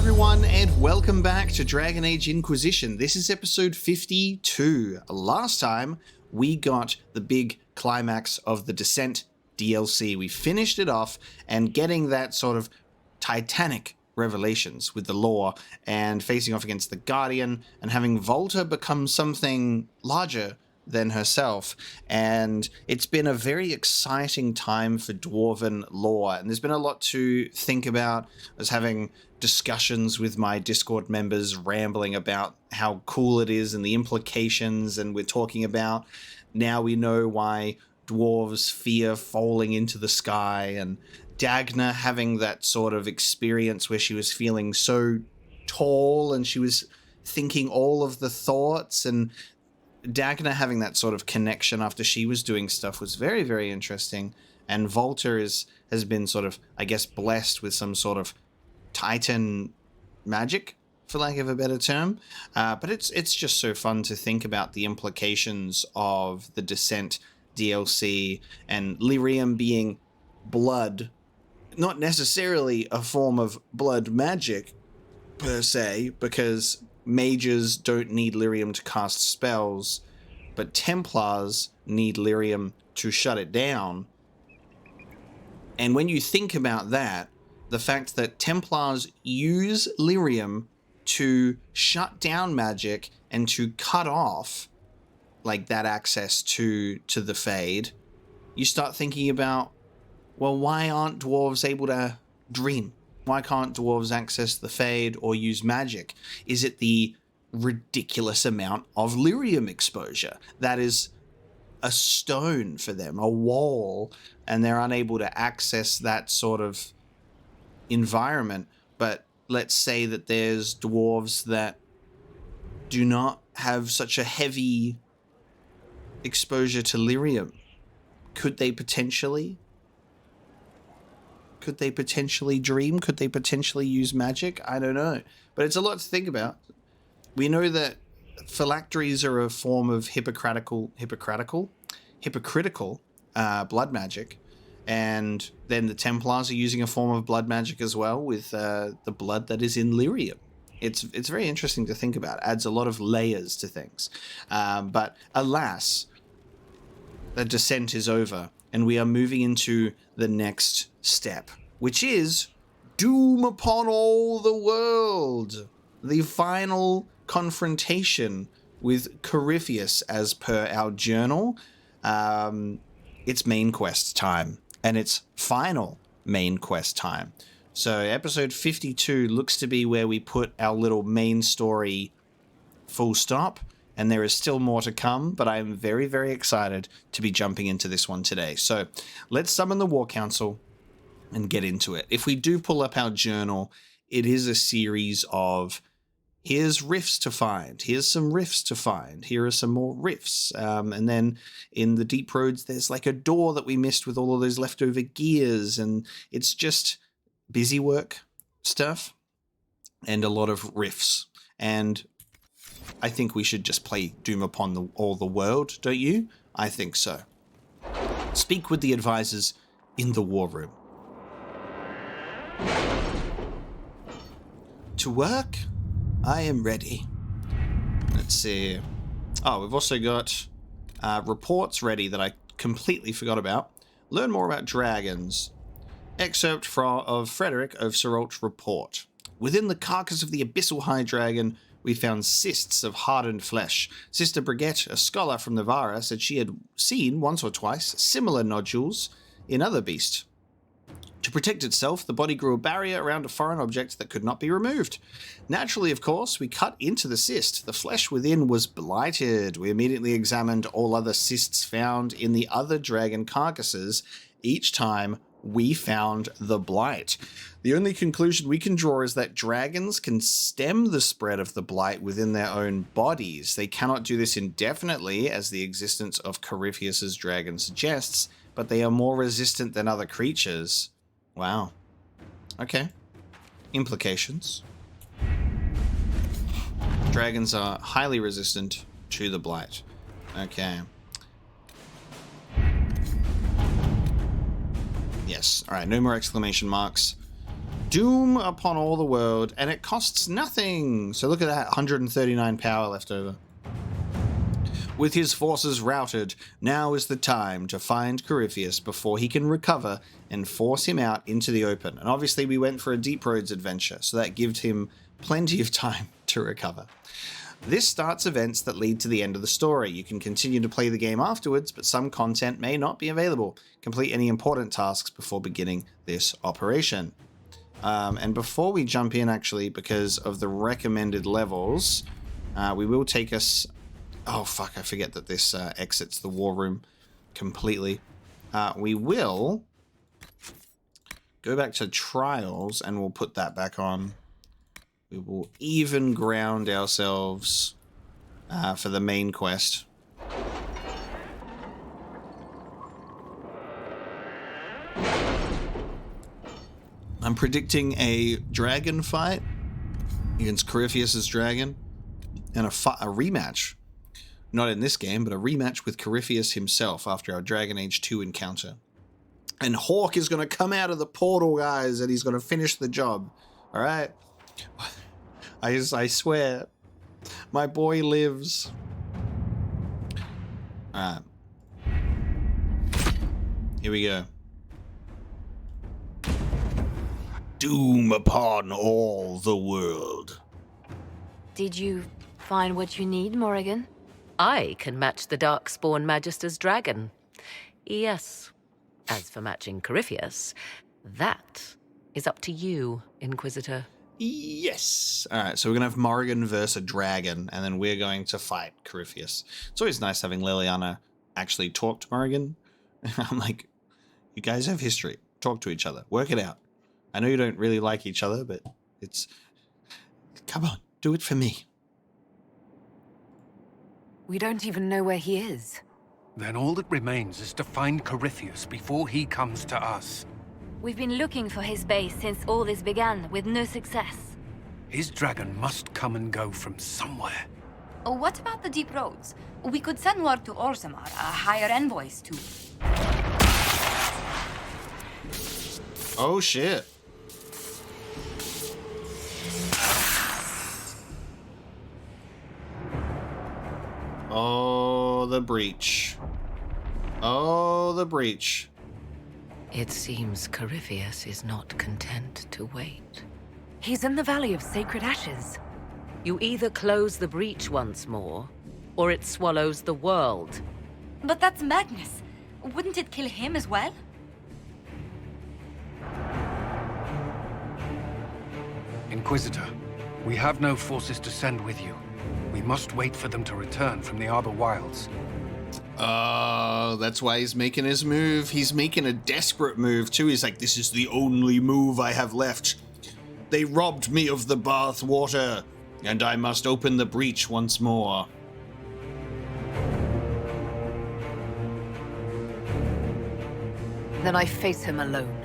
everyone, and welcome back to Dragon Age Inquisition. This is episode 52. Last time, we got the big climax of the Descent DLC. We finished it off and getting that sort of titanic revelations with the lore and facing off against the Guardian and having Volta become something larger than herself. And it's been a very exciting time for Dwarven lore, and there's been a lot to think about. I was having discussions with my Discord members, rambling about how cool it is and the implications, and we're talking about now we know why dwarves fear falling into the sky, and Dagna having that sort of experience where she was feeling so tall and she was thinking all of the thoughts, and Dagna having that sort of connection after she was doing stuff was very, very interesting. And Volta has been sort of, I guess, blessed with some sort of Titan magic, for lack of a better term. But it's just so fun to think about the implications of the Descent DLC and lyrium being blood, not necessarily a form of blood magic per se, because mages don't need lyrium to cast spells, but Templars need lyrium to shut it down. And when you think about that, the fact that Templars use lyrium to shut down magic and to cut off like that access to the Fade, you start thinking about, well, why aren't dwarves able to dream? Why can't dwarves access the Fade or use magic? Is it the ridiculous amount of lyrium exposure that is a stone for them, a wall, and they're unable to access that sort of environment? But let's say that there's dwarves that do not have such a heavy exposure to lyrium. Could they potentially dream? Could they potentially use magic? I don't know. But it's a lot to think about. We know that phylacteries are a form of hypocritical blood magic. And then the Templars are using a form of blood magic as well, with the blood that is in lyrium. It's very interesting to think about. It adds a lot of layers to things. But alas, the Descent is over, and we are moving into the next step, which is doom upon all the world. The final confrontation with Corypheus, as per our journal. It's main quest time, and it's final main quest time. So episode 52 looks to be where we put our little main story full stop, and there is still more to come, but I am very, very excited to be jumping into this one today. So let's summon the War Council and get into it. If we do pull up our journal, it is a series of here's rifts to find, here's some rifts to find, here are some more rifts. And then in the Deep Roads, there's like a door that we missed with all of those leftover gears, and it's just busy work stuff and a lot of rifts. And I think we should just play Doom Upon all the World, don't you? I think so. Speak with the advisors in the war room. To work? I am ready. Let's see. Oh, we've also got reports ready that I completely forgot about. Learn more about dragons. Excerpt of Frederick of Serolt's report. Within the carcass of the abyssal high dragon, we found cysts of hardened flesh. Sister Brigitte, a scholar from Navarra, said she had seen once or twice similar nodules in other beasts. To protect itself, the body grew a barrier around a foreign object that could not be removed. Naturally, of course, we cut into the cyst. The flesh within was blighted. We immediately examined all other cysts found in the other dragon carcasses. Each time, we found the blight. The only conclusion we can draw is that dragons can stem the spread of the blight within their own bodies. They cannot do this indefinitely, as the existence of Corypheus's dragon suggests, but they are more resistant than other creatures. Wow. Okay. Implications. Dragons are highly resistant to the blight. Okay. Yes. All right. No more exclamation marks. Doom upon all the world, and it costs nothing. So look at that, 139 power left over. With his forces routed, now is the time to find Corypheus before he can recover and force him out into the open. And obviously we went for a Deep Roads adventure, so that gives him plenty of time to recover. This starts events that lead to the end of the story. You can continue to play the game afterwards, but some content may not be available. Complete any important tasks before beginning this operation. And before we jump in, actually, because of the recommended levels, we will take us... Oh, fuck, I forget that this exits the war room completely. We will go back to trials, and we'll put that back on. We will even ground ourselves for the main quest. I'm predicting a dragon fight against Corypheus' dragon, and a rematch. Not in this game, but a rematch with Corypheus himself after our Dragon Age 2 encounter. And Hawk is going to come out of the portal, guys, and he's going to finish the job. All right? I swear. My boy lives. All right. Here we go. Doom upon all the world. Did you find what you need, Morrigan? I can match the Darkspawn Magister's dragon. Yes. As for matching Corypheus, that is up to you, Inquisitor. Yes. All right, so we're going to have Morrigan versus a dragon, and then we're going to fight Corypheus. It's always nice having Liliana actually talk to Morrigan. I'm like, you guys have history. Talk to each other. Work it out. I know you don't really like each other, but it's... Come on, do it for me. We don't even know where he is. Then all that remains is to find Corypheus before he comes to us. We've been looking for his base since all this began, with no success. His dragon must come and go from somewhere. Oh, what about the Deep Roads? We could send word to Orzammar, hire envoys to... Oh, shit. Oh, the breach. Oh, the breach. It seems Corypheus is not content to wait. He's in the Valley of Sacred Ashes. You either close the breach once more, or it swallows the world. But that's Magnus. Wouldn't it kill him as well? Inquisitor, we have no forces to send with you. We must wait for them to return from the Arbor Wilds. Oh, that's why he's making his move. He's making a desperate move, too. He's like, this is the only move I have left. They robbed me of the bath water, and I must open the breach once more. Then I face him alone.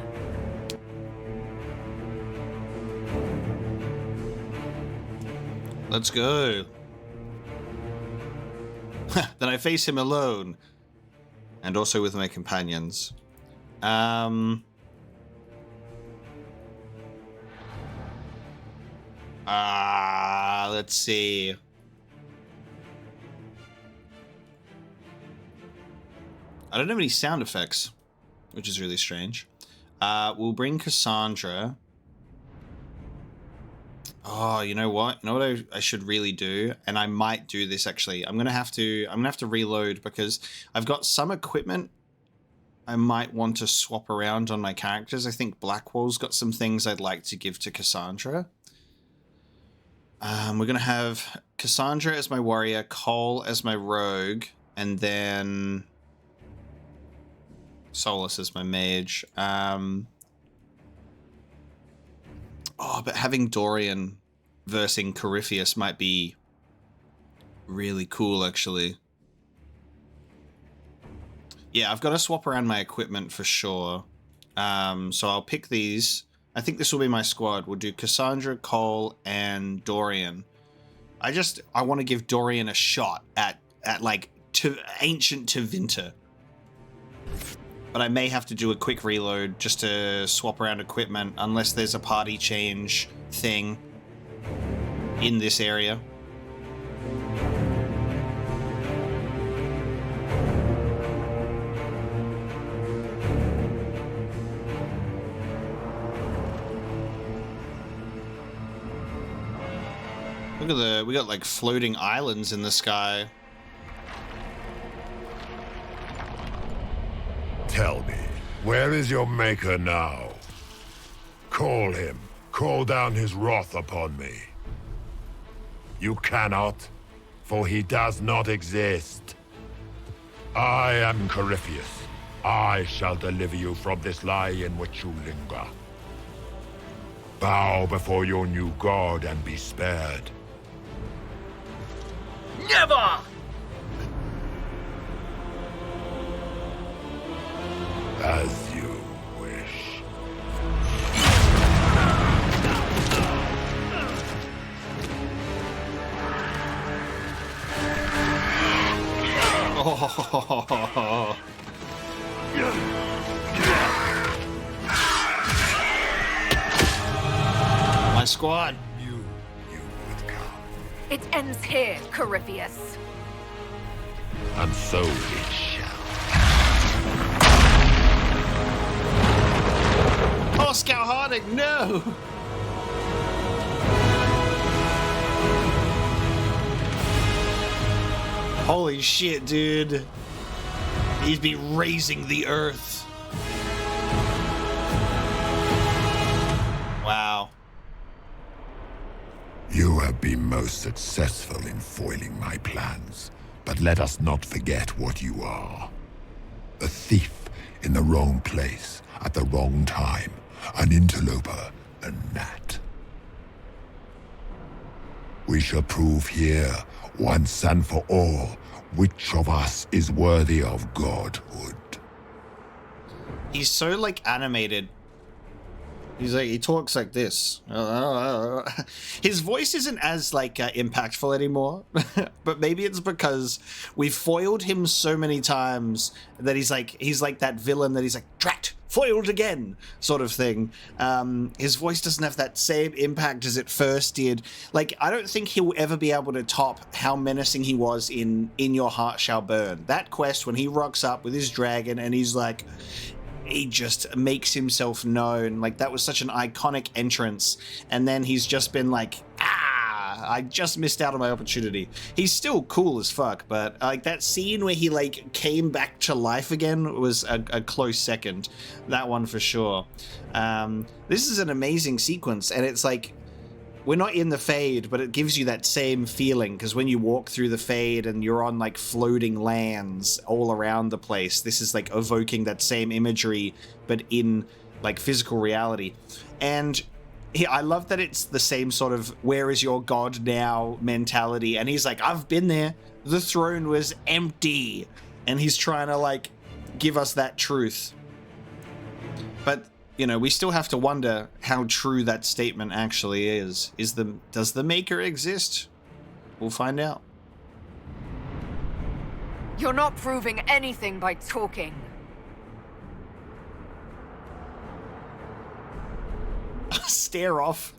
Let's go. Then I face him alone. And also with my companions. Let's see. I don't have any sound effects, which is really strange. We'll bring Cassandra. Oh, you know what? You know what I should really do? And I might do this actually. I'm gonna have to reload because I've got some equipment I might want to swap around on my characters. I think Blackwall's got some things I'd like to give to Cassandra. We're gonna have Cassandra as my warrior, Cole as my rogue, and then Solus as my mage. Oh, but having Dorian versing Corypheus might be really cool, actually. Yeah, I've got to swap around my equipment for sure. So I'll pick these. I think this will be my squad. We'll do Cassandra, Cole, and Dorian. I want to give Dorian a shot at like ancient Tevinter. but I may have to do a quick reload just to swap around equipment unless there's a party change thing in this area. Look at we got like floating islands in the sky. Tell me, where is your maker now? Call him. Call down his wrath upon me. You cannot, for he does not exist. I am Corypheus. I shall deliver you from this lie in which you linger. Bow before your new god and be spared. Never! As you wish. Oh. My squad. You would come. It ends here, Corypheus. And so it shall. Oscar Harding, no! Holy shit, dude. He'd be raising the earth. Wow. You have been most successful in foiling my plans, but let us not forget what you are. A thief in the wrong place at the wrong time, an interloper, a gnat. We shall prove here, once and for all, which of us is worthy of godhood. He's so, like, animated. He's like, he talks like this. His voice isn't as, like, impactful anymore. But maybe it's because we've foiled him so many times that he's like that villain that he's like, drat, foiled again, sort of thing. His voice doesn't have that same impact as it first did. Like, I don't think he'll ever be able to top how menacing he was in Your Heart Shall Burn. That quest, when he rocks up with his dragon and he's like, he just makes himself known. Like, that was such an iconic entrance. And then he's just been like, I just missed out on my opportunity. He's still cool as fuck, but like that scene where he like came back to life again was a close second. That one for sure. This is an amazing sequence, and it's like, we're not in the Fade, but it gives you that same feeling, because when you walk through the Fade and you're on like floating lands all around the place, this is like evoking that same imagery, but in like physical reality. And I love that it's the same sort of where is your god now mentality. And he's like, I've been there. The throne was empty. And he's trying to like give us that truth. But, you know, we still have to wonder how true that statement actually is. Does the Maker exist? We'll find out. You're not proving anything by talking. Stare off.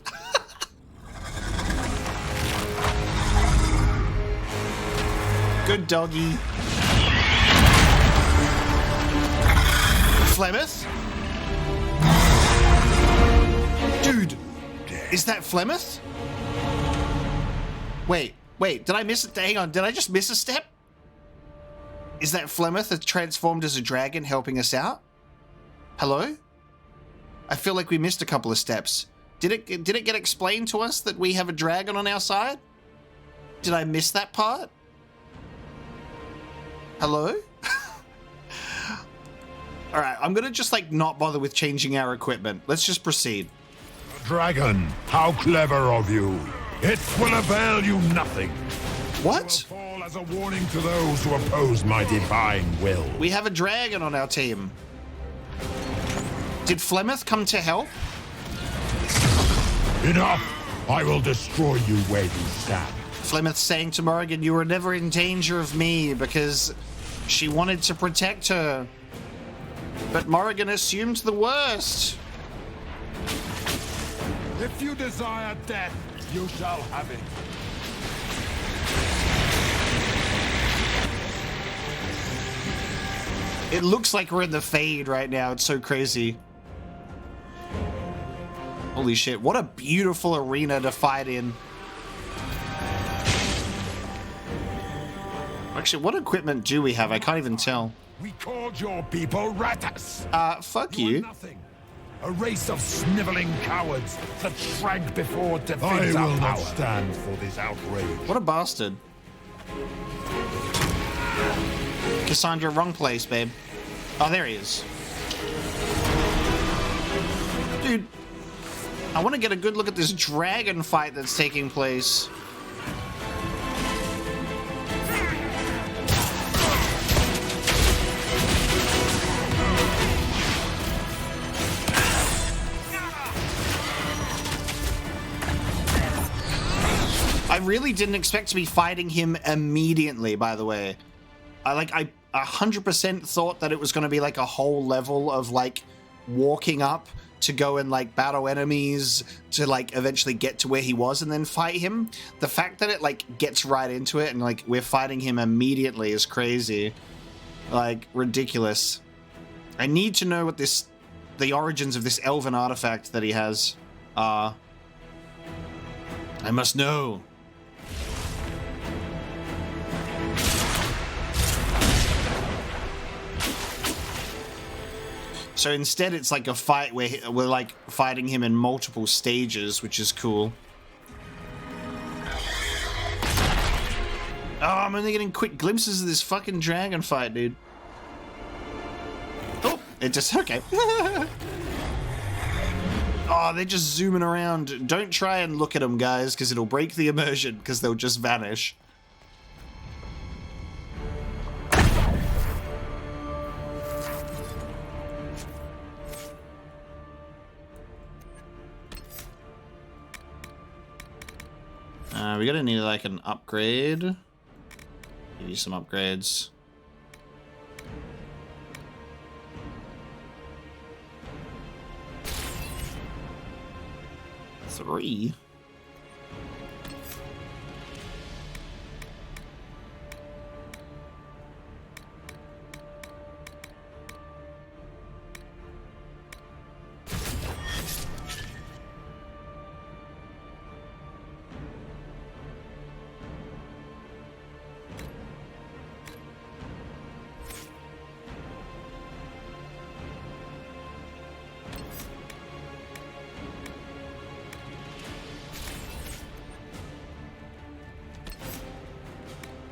Good doggy. Flemeth? Dude, is that Flemeth? Wait, did I miss it? Hang on, did I just miss a step? Is that Flemeth that transformed as a dragon helping us out? Hello? I feel like we missed a couple of steps. Did it get explained to us that we have a dragon on our side? Did I miss that part? Hello? All right, I'm gonna just like not bother with changing our equipment. Let's just proceed. Dragon, how clever of you. It will avail you nothing. What? It will fall as a warning to those who oppose my divine will. We have a dragon on our team. Did Flemeth come to help? Enough! I will destroy you where you stand. Flemeth saying to Morrigan, you were never in danger of me because she wanted to protect her. But Morrigan assumed the worst. If you desire death, you shall have it. It looks like we're in the Fade right now. It's so crazy. Holy shit, what a beautiful arena to fight in. Actually, what equipment do we have? I can't even tell. We called your people ratas. Fuck You are you. nothing. A race of sniveling cowards that shrank before defeats I our will not power. stand for this outrage. What a bastard. Cassandra, wrong place, babe. Oh, there he is. Dude, I want to get a good look at this dragon fight that's taking place. I really didn't expect to be fighting him immediately, by the way. I 100% thought that it was going to be like a whole level of like walking up to go and like battle enemies to like eventually get to where he was and then fight him. The fact that it like gets right into it and like we're fighting him immediately is crazy. Like ridiculous. I need to know what the origins of this elven artifact that he has are. I must know. So instead, it's like a fight where we're like fighting him in multiple stages, which is cool. Oh, I'm only getting quick glimpses of this fucking dragon fight, dude. Oh, it just, okay. Oh, they're just zooming around. Don't try and look at them, guys, because it'll break the immersion, because they'll just vanish. We're gonna need like an upgrade. Give you some upgrades. Three.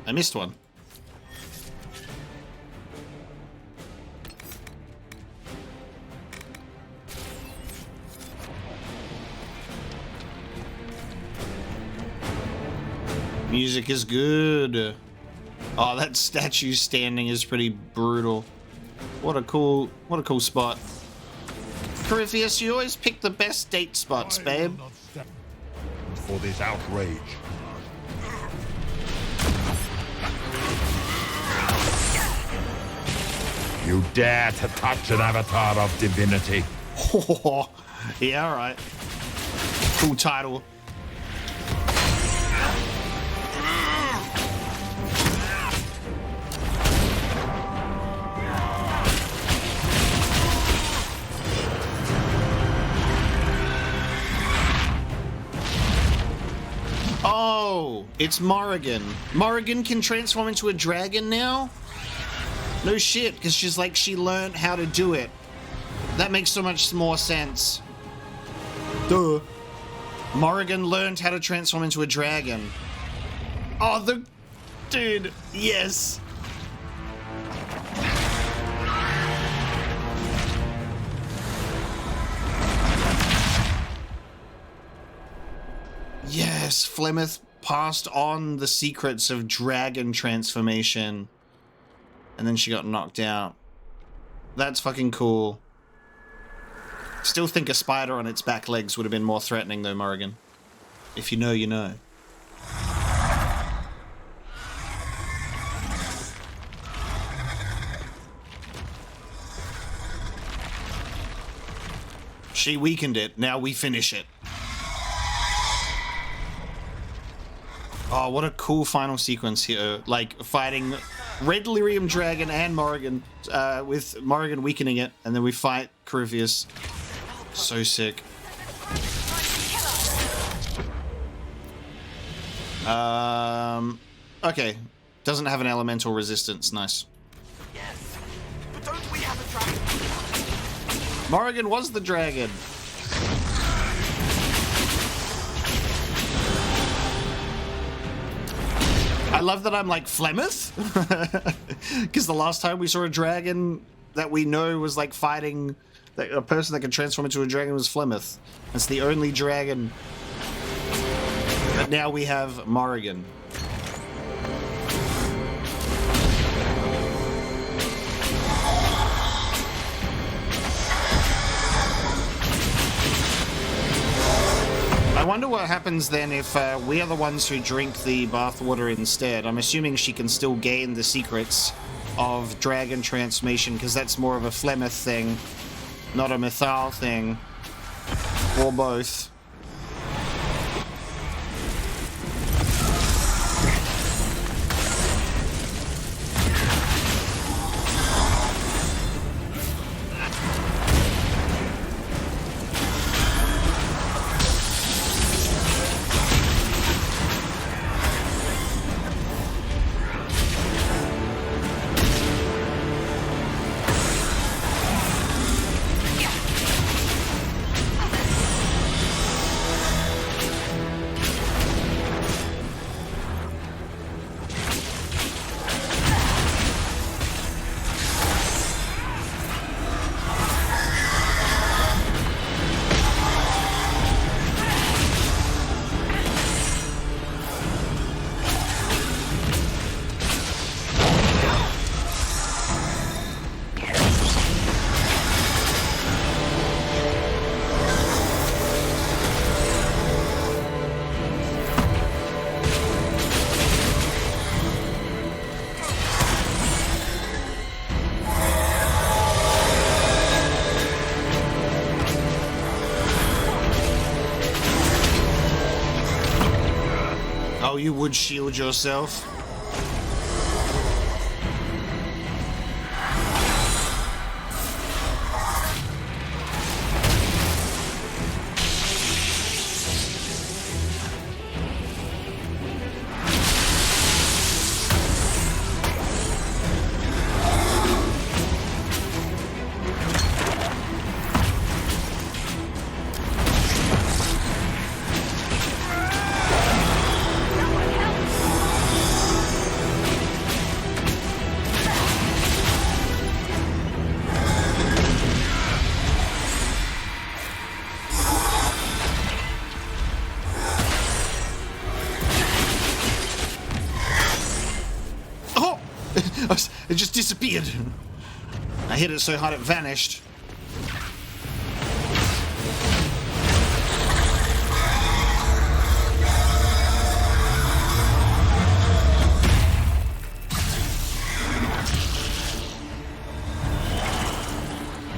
I missed one. Music is good. Oh, that statue standing is pretty brutal. What a cool spot. Corypheus, you always pick the best date spots, babe. I will not stand for this outrage. You dare to touch an avatar of divinity? Oh, yeah, alright. Cool title. Oh, it's Morrigan. Morrigan can transform into a dragon now? No shit, because she's like, she learned how to do it. That makes so much more sense. Duh. Morrigan learned how to transform into a dragon. Oh, dude, yes. Yes, Flemeth passed on the secrets of dragon transformation. And then she got knocked out. That's fucking cool. Still think a spider on its back legs would have been more threatening though, Morrigan. If you know, you know. She weakened it. Now we finish it. Oh, what a cool final sequence here. Like, fighting Red Lyrium Dragon and Morrigan, with Morrigan weakening it, and then we fight Corypheus. So sick. Okay. Doesn't have an elemental resistance. Nice. Yes. But don't we have a dragon? Morrigan was the dragon. I love that I'm like Flemeth, because the last time we saw a dragon that we know was like fighting a person that can transform into a dragon was Flemeth. It's the only dragon. But now we have Morrigan. I wonder what happens then if we are the ones who drink the bathwater instead. I'm assuming she can still gain the secrets of dragon transformation, because that's more of a Flemeth thing, not a Mythal thing, or both. Oh, you would shield yourself. It just disappeared. I hit it so hard it vanished.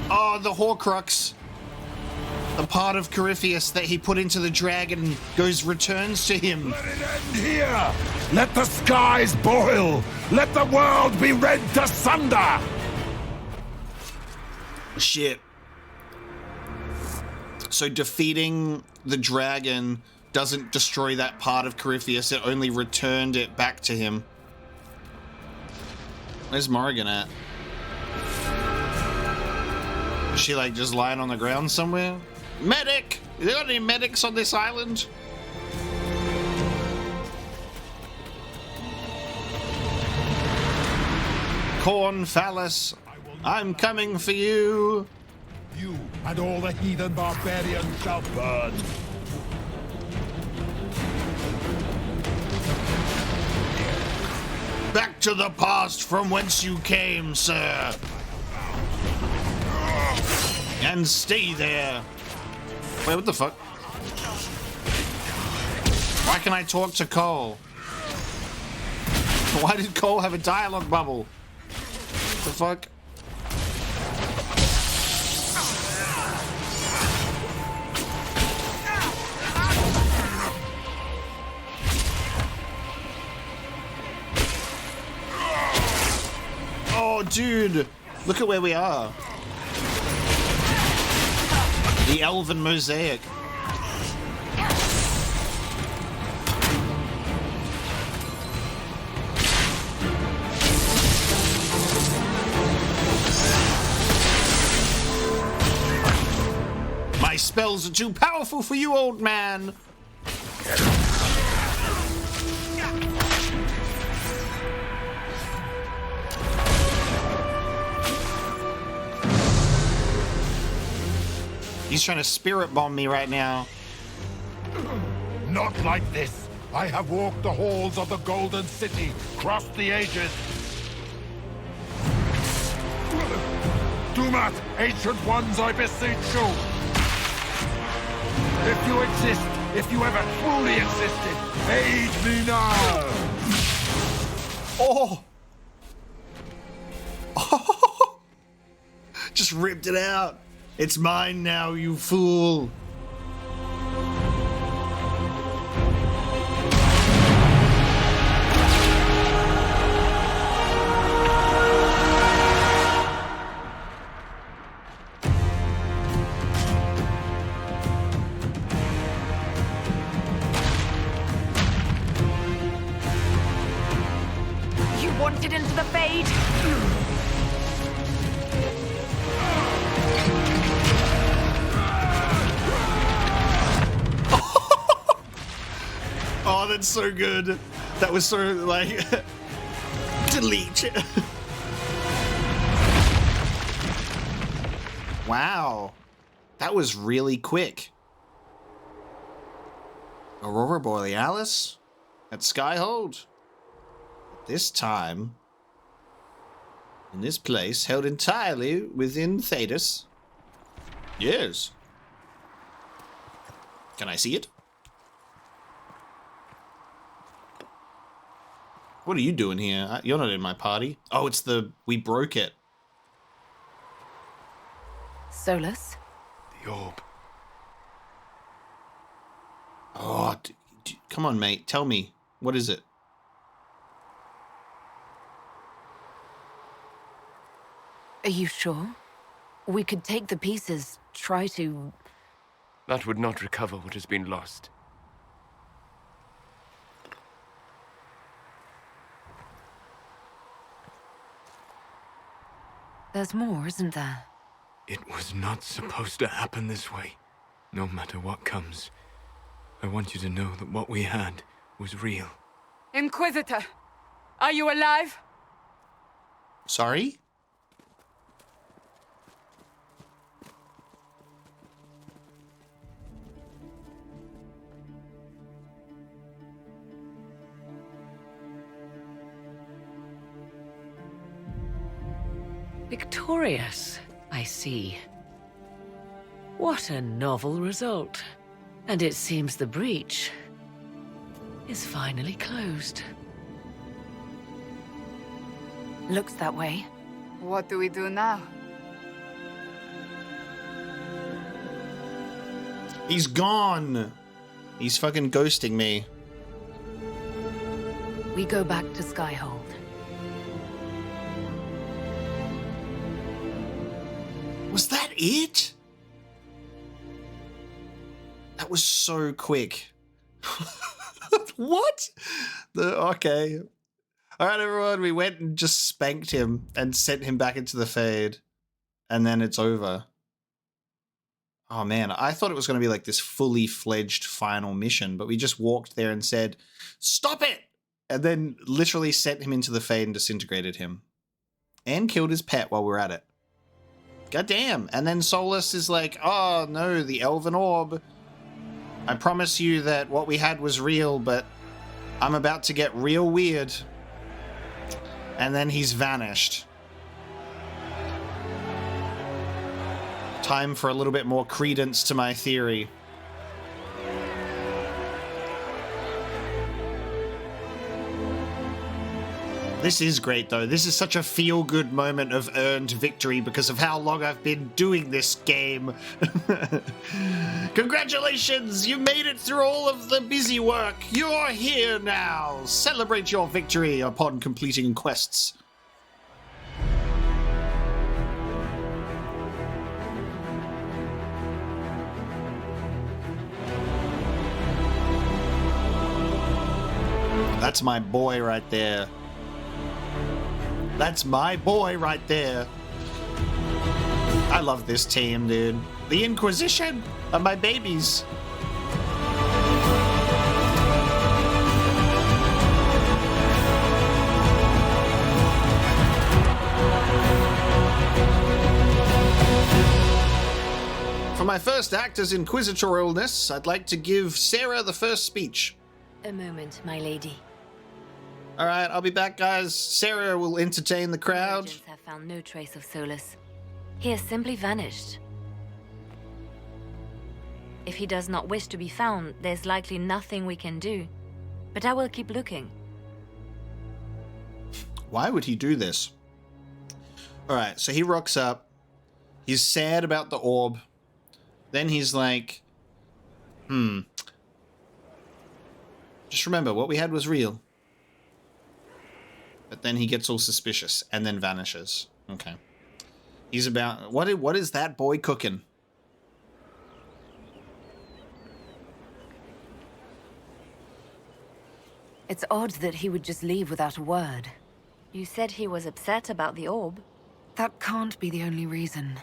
Oh, the Horcrux. The part of Corypheus that he put into the dragon returns to him. Let it end here! Let the skies boil! Let the world be rent asunder! Shit. So defeating the dragon doesn't destroy that part of Corypheus, it only returned it back to him. Where's Morrigan at? Is she like just lying on the ground somewhere? Medic! Is there any medics on this island? Corn Phallus, I'm coming for you. You and all the heathen barbarians shall burn. Back to the past from whence you came, sir. And stay there. Wait, what the fuck? Why can I talk to Cole? Why did Cole have a dialogue bubble? What the fuck? dude, look at where we are. The Elven Mosaic. My spells are too powerful for you, old man. He's trying to spirit bomb me right now. Not like this. I have walked the halls of the Golden City, crossed the ages. Do not, ancient ones, I beseech you. If you exist, if you ever truly existed, aid me now. Oh! Oh! Just ripped it out. It's mine now, you fool. You wanted into the Fade? Oh, that's so good. That was so, like, delete. Wow. That was really quick. Aurora Borealis at Skyhold. This time, in this place, held entirely within Thedas. Yes. Can I see it? What are you doing here? You're not in my party. Oh, it's the... we broke it. Solus? The orb. Oh, come on, mate. Tell me. What is it? Are you sure? We could take the pieces, try to... That would not recover what has been lost. There's more, isn't there? It was not supposed to happen this way. No matter what comes, I want you to know that what we had was real. Inquisitor, are you alive? Sorry? Victorious, I see. What a novel result. And it seems the breach is finally closed. Looks that way. What do we do now? He's gone. He's fucking ghosting me. We go back to Skyhold. Was that it? That was so quick. What? Okay. All right, everyone. We went and just spanked him and sent him back into the Fade. And then it's over. Oh, man. I thought it was going to be like this fully fledged final mission, but we just walked there and said, stop it! And then literally sent him into the Fade and disintegrated him. And killed his pet while we're at it. God damn. And then Solus is like, oh no, the Elven Orb. I promise you that what we had was real, but I'm about to get real weird. And then he's vanished. Time for a little bit more credence to my theory. This is great, though. This is such a feel-good moment of earned victory because of how long I've been doing this game. Congratulations! You made it through all of the busy work. You're here now. Celebrate your victory upon completing quests. That's my boy right there. That's my boy right there. I love this team, dude. The Inquisition are my babies. For my first act as inquisitorialness, I'd like to give Sarah the first speech. A moment, my lady. All right, I'll be back, guys. Sarah will entertain the crowd. Agents have found no trace of Solus. He has simply vanished. If he does not wish to be found, there's likely nothing we can do. But I will keep looking. Why would he do this? All right, so he rocks up. He's sad about the orb. Then he's like, just remember, what we had was real. But then he gets all suspicious and then vanishes. Okay. He's about... What is that boy cooking? It's odd that he would just leave without a word. You said he was upset about the orb. That can't be the only reason.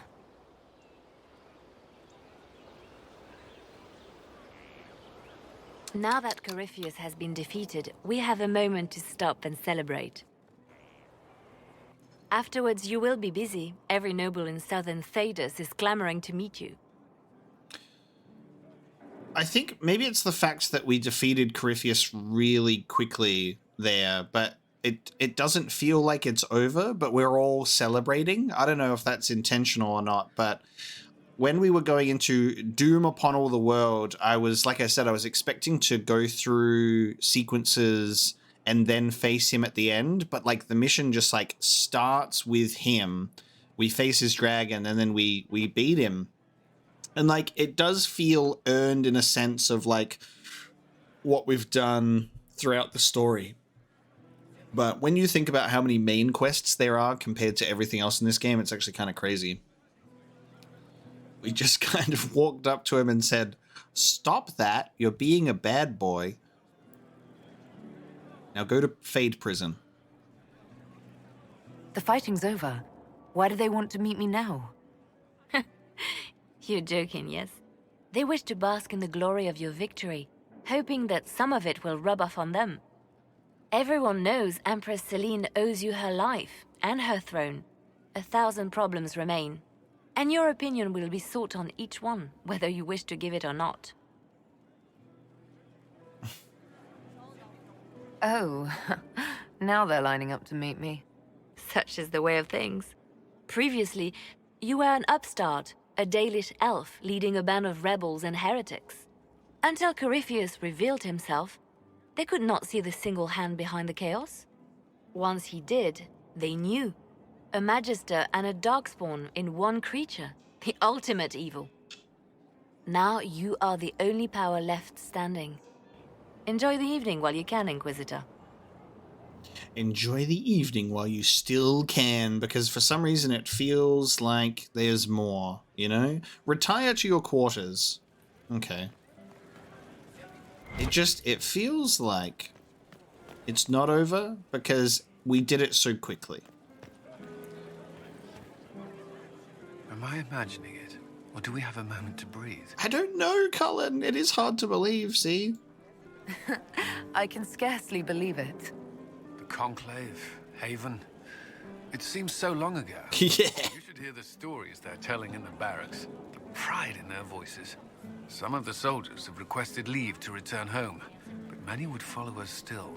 Now that Corypheus has been defeated, we have a moment to stop and celebrate. Afterwards, you will be busy. Every noble in southern Thedas is clamoring to meet you. I think maybe it's the fact that we defeated Corypheus really quickly there, but it doesn't feel like it's over, but we're all celebrating. I don't know if that's intentional or not, but when we were going into Doom Upon All the World, I was, like I said, I was expecting to go through sequences and then face him at the end, but like the mission just like starts with him. We face his dragon and then we beat him. And like it does feel earned in a sense of like what we've done throughout the story. But when you think about how many main quests there are compared to everything else in this game, it's actually kind of crazy. We just kind of walked up to him and said, "Stop that, you're being a bad boy. Now go to Fade Prison." The fighting's over. Why do they want to meet me now? You're joking, yes? They wish to bask in the glory of your victory, hoping that some of it will rub off on them. Everyone knows Empress Celine owes you her life and her throne. 1,000 problems remain, and your opinion will be sought on each one, whether you wish to give it or not. Oh, now they're lining up to meet me. Such is the way of things. Previously, you were an upstart, a Dalish elf leading a band of rebels and heretics. Until Corypheus revealed himself, they could not see the single hand behind the chaos. Once he did, they knew. A Magister and a Darkspawn in one creature, the ultimate evil. Now you are the only power left standing. Enjoy the evening while you can, Inquisitor. Enjoy the evening while you still can, because for some reason it feels like there's more, you know? Retire to your quarters. Okay. It feels like it's not over because we did it so quickly. Am I imagining it? Or do we have a moment to breathe? I don't know, Cullen. It is hard to believe, see? I can scarcely believe it. The Conclave, Haven. It seems so long ago. Yeah. You should hear the stories they're telling in the barracks. The pride in their voices. Some of the soldiers have requested leave to return home, but many would follow us still.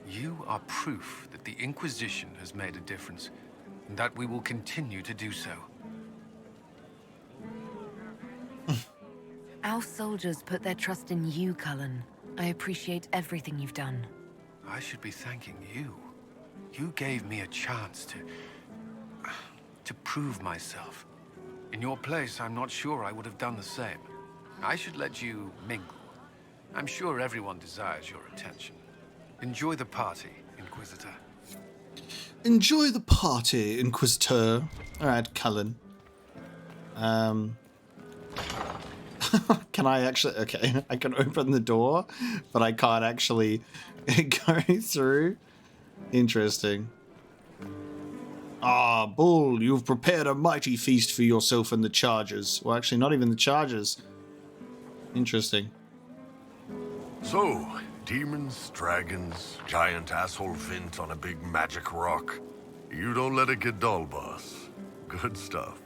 You are proof that the Inquisition has made a difference, and that we will continue to do so. Our soldiers put their trust in you, Cullen. I appreciate everything you've done. I should be thanking you. You gave me a chance to prove myself. In your place, I'm not sure I would have done the same. I should let you mingle. I'm sure everyone desires your attention. Enjoy the party, Inquisitor. Enjoy the party, Inquisitor. Alright, Cullen. Can I actually... Okay, I can open the door, but I can't actually go through. Interesting. Ah, Bull, you've prepared a mighty feast for yourself and the Chargers. Well, actually, not even the Chargers. Interesting. So, demons, dragons, giant asshole Vint on a big magic rock. You don't let it get dull, boss. Good stuff.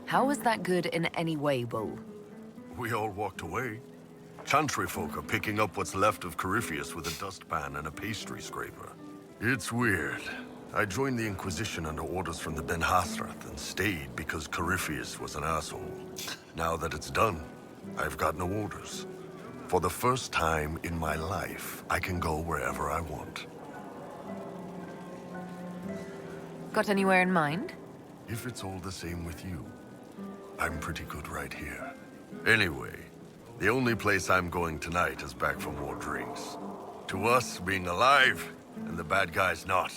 How was that good in any way, Bull? We all walked away. Chantry folk are picking up what's left of Corypheus with a dustpan and a pastry scraper. It's weird. I joined the Inquisition under orders from the Ben Hathrath and stayed because Corypheus was an asshole. Now that it's done, I've got no orders. For the first time in my life, I can go wherever I want. Got anywhere in mind? If it's all the same with you, I'm pretty good right here. Anyway, the only place I'm going tonight is back for more drinks. To us, being alive, and the bad guys not.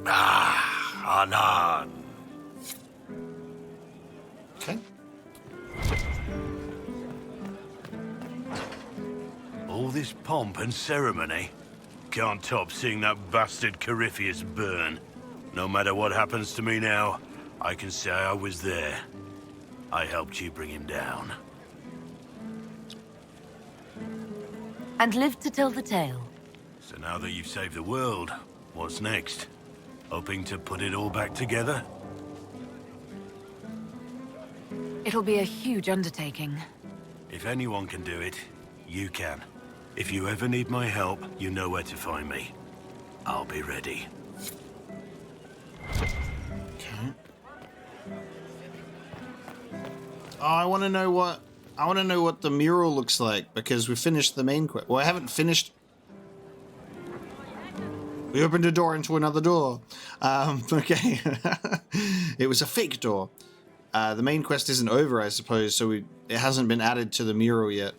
Ah, Anan. Okay. All this pomp and ceremony can't top seeing that bastard Corypheus burn. No matter what happens to me now, I can say I was there. I helped you bring him down. And lived to tell the tale. So now that you've saved the world, what's next? Hoping to put it all back together? It'll be a huge undertaking. If anyone can do it, you can. If you ever need my help, you know where to find me. I'll be ready. Okay. Oh, I want to know what the mural looks like, because we finished the main quest. Well, I haven't finished. We opened a door into another door. Okay. It was a fake door. The main quest isn't over, I suppose, so it hasn't been added to the mural yet.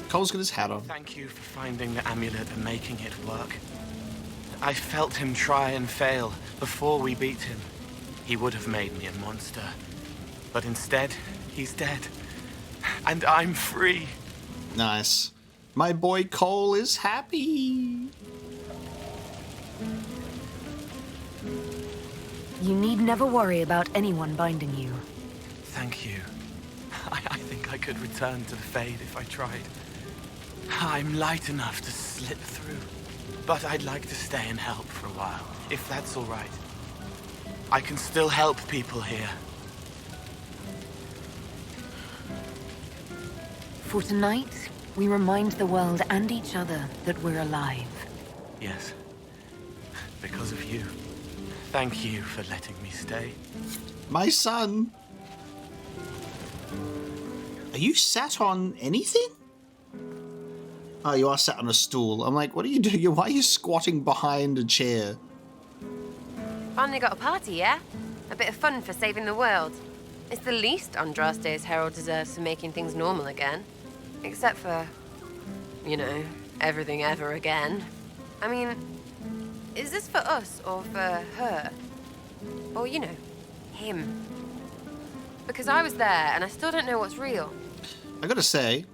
Cole's got his hat on. Thank you for finding the amulet and making it work. I felt him try and fail before we beat him. He would have made me a monster. But instead, he's dead. And I'm free. Nice. My boy Cole is happy. You need never worry about anyone binding you. Thank you. I think I could return to the Fade if I tried. I'm light enough to slip through. But I'd like to stay and help for a while, if that's all right. I can still help people here. For tonight, we remind the world and each other that we're alive. Yes. Because of you. Thank you for letting me stay. My son. Are you sat on anything? Oh, you are sat on a stool. I'm like, what are you doing? Why are you squatting behind a chair? Finally got a party, yeah? A bit of fun for saving the world. It's the least Andraste's herald deserves for making things normal again. Except for, you know, everything ever again. I mean, is this for us or for her? Or, you know, him? Because I was there and I still don't know what's real. I gotta say,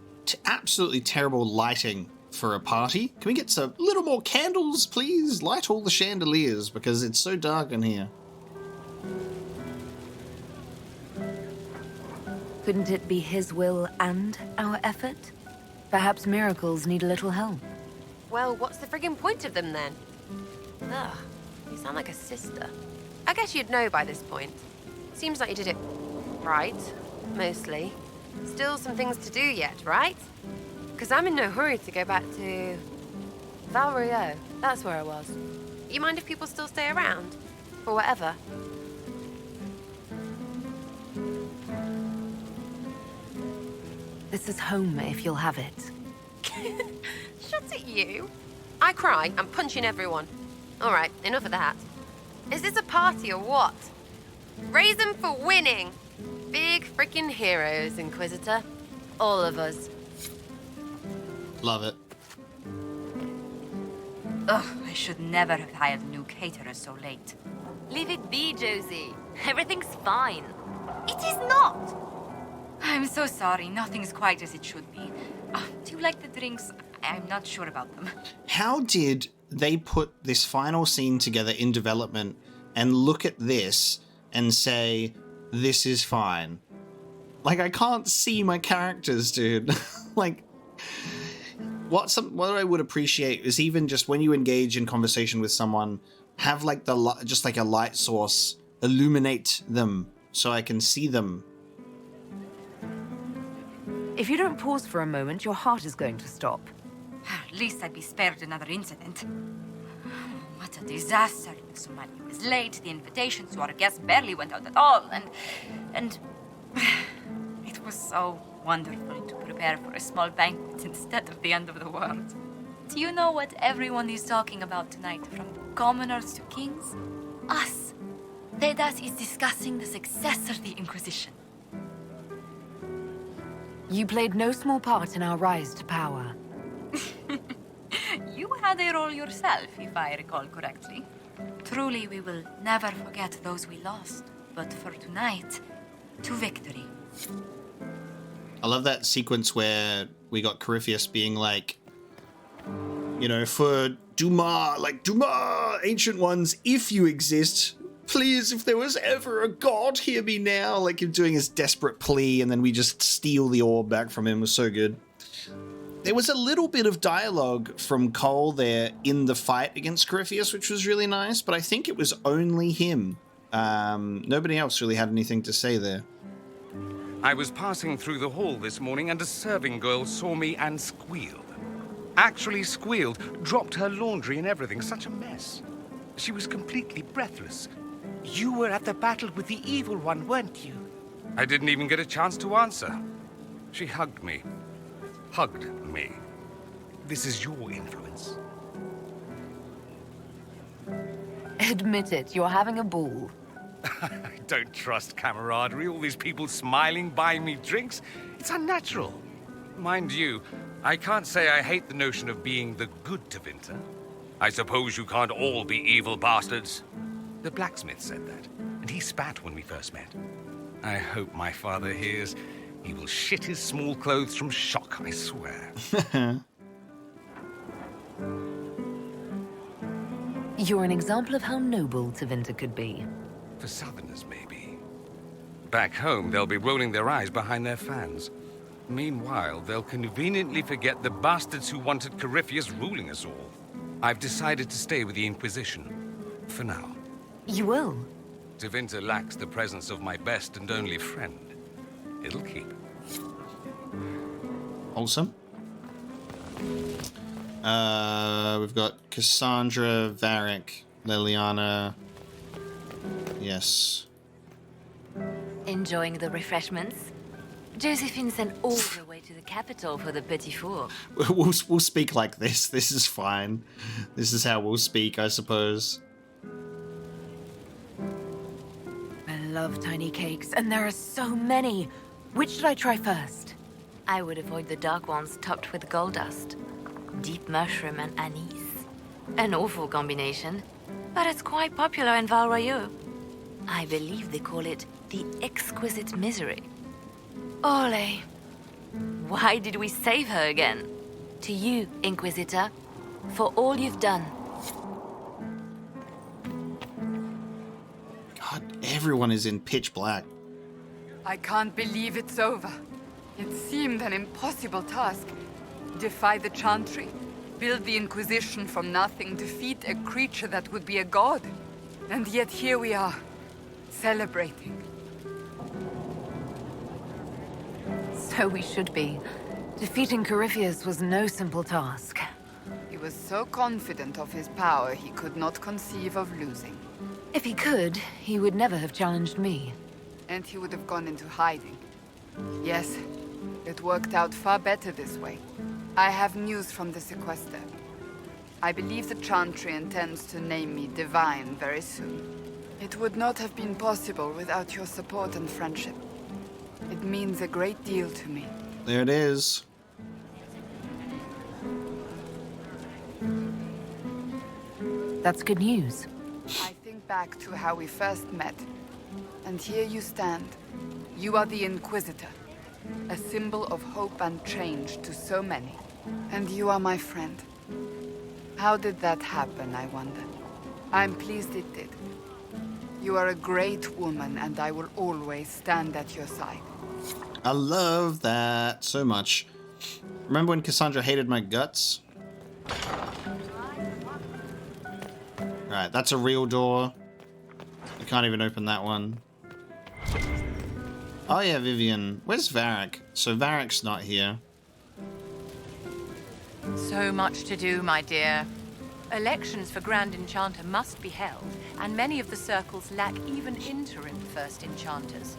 absolutely terrible lighting for a party. Can we get a little more candles, please? Light all the chandeliers because it's so dark in here. Couldn't it be his will and our effort? Perhaps miracles need a little help. Well, what's the friggin' point of them then? Ugh, you sound like a sister. I guess you'd know by this point. Seems like you did it right, mostly. Still some things to do yet, right? Because I'm in no hurry to go back to Val Rio. That's where I was. You mind if people still stay around? Or whatever? This is home if you'll have it. Shut it, you. I cry, I'm punching everyone. All right, enough of that. Is this a party or what? Raise them for winning. Big freaking heroes, Inquisitor. All of us. Love it. Ugh, I should never have hired new caterers so late. Leave it be, Josie. Everything's fine. It is not! I'm so sorry. Nothing's quite as it should be. Do you like the drinks? I'm not sure about them. How did they put this final scene together in development and look at this and say, this is fine? Like, I can't see my characters, dude. Like, what I would appreciate is even just when you engage in conversation with someone, have like just like a light source illuminate them so I can see them. If you don't pause for a moment, your heart is going to stop. At least I'd be spared another incident. What a disaster. Somebody was late, the invitation to our guests barely went out at all, and it was so wonderful to prepare for a small banquet instead of the end of the world. Do you know what everyone is talking about tonight, from commoners to kings? Us. Dedas is discussing the success of the Inquisition. You played no small part in our rise to power. You had a role yourself, if I recall correctly. Truly, we will never forget those we lost. But for tonight, to victory. I love that sequence where we got Corypheus being like, you know, for Duma, ancient ones, if you exist, please, if there was ever a god, hear me now. Like, him doing his desperate plea, and then we just steal the orb back from him. It was so good. There was a little bit of dialogue from Cole there in the fight against Corypheus, which was really nice, but I think it was only him. Nobody else really had anything to say there. I was passing through the hall this morning and a serving girl saw me and squealed. Actually squealed, dropped her laundry and everything, such a mess. She was completely breathless. You were at the battle with the evil one, weren't you? I didn't even get a chance to answer. She hugged me. Hugged me. This is your influence. Admit it, you're having a ball. I don't trust camaraderie, all these people smiling, buying me drinks. It's unnatural. Mind you, I can't say I hate the notion of being the good Tevinter. I suppose you can't all be evil bastards. The blacksmith said that, and he spat when we first met. I hope my father hears. He will shit his small clothes from shock, I swear. You're an example of how noble Tevinter could be. For Southerners, maybe. Back home, they'll be rolling their eyes behind their fans. Meanwhile, they'll conveniently forget the bastards who wanted Corypheus ruling us all. I've decided to stay with the Inquisition. For now. You will? Tevinter lacks the presence of my best and only friend. It'll keep. Awesome. We've got Cassandra, Varric, Liliana. Yes. Enjoying the refreshments? Josephine sent all the way to the capital for the petit four. We'll speak like this. This is fine. This is how we'll speak, I suppose. I love tiny cakes, and there are so many. Which should I try first? I would avoid the dark ones topped with gold dust. Deep mushroom and anise. An awful combination, but it's quite popular in Val Royeaux. I believe they call it the exquisite misery. Ole. Why did we save her again? To you, Inquisitor, for all you've done. God, everyone is in pitch black. I can't believe it's over. It seemed an impossible task. Defy the Chantry, build the Inquisition from nothing, defeat a creature that would be a god. And yet here we are, celebrating. So we should be. Defeating Corypheus was no simple task. He was so confident of his power, he could not conceive of losing. If he could, he would never have challenged me. And he would have gone into hiding. Yes, it worked out far better this way. I have news from the sequester. I believe the Chantry intends to name me Divine very soon. It would not have been possible without your support and friendship. It means a great deal to me. There it is. That's good news. I think back to how we first met. And here you stand. You are the Inquisitor, a symbol of hope and change to so many. And you are my friend. How did that happen, I wonder? I'm pleased it did. You are a great woman, and I will always stand at your side. I love that so much. Remember when Cassandra hated my guts? Right, that's a real door. You can't even open that one. Oh yeah, Vivian. Where's Varric? So Varric's not here. So much to do, my dear. Elections for Grand Enchanter must be held, and many of the circles lack even interim First Enchanters.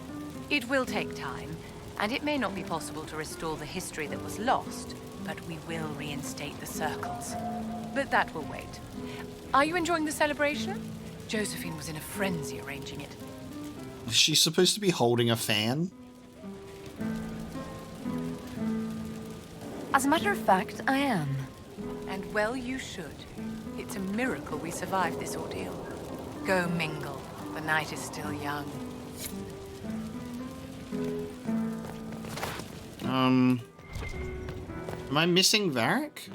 It will take time, and it may not be possible to restore the history that was lost, but we will reinstate the circles. But that will wait. Are you enjoying the celebration? Josephine was in a frenzy arranging it. Is she supposed to be holding a fan? As a matter of fact, I am. And well you should. It's a miracle we survived this ordeal. Go mingle. The night is still young. Am I missing Varric?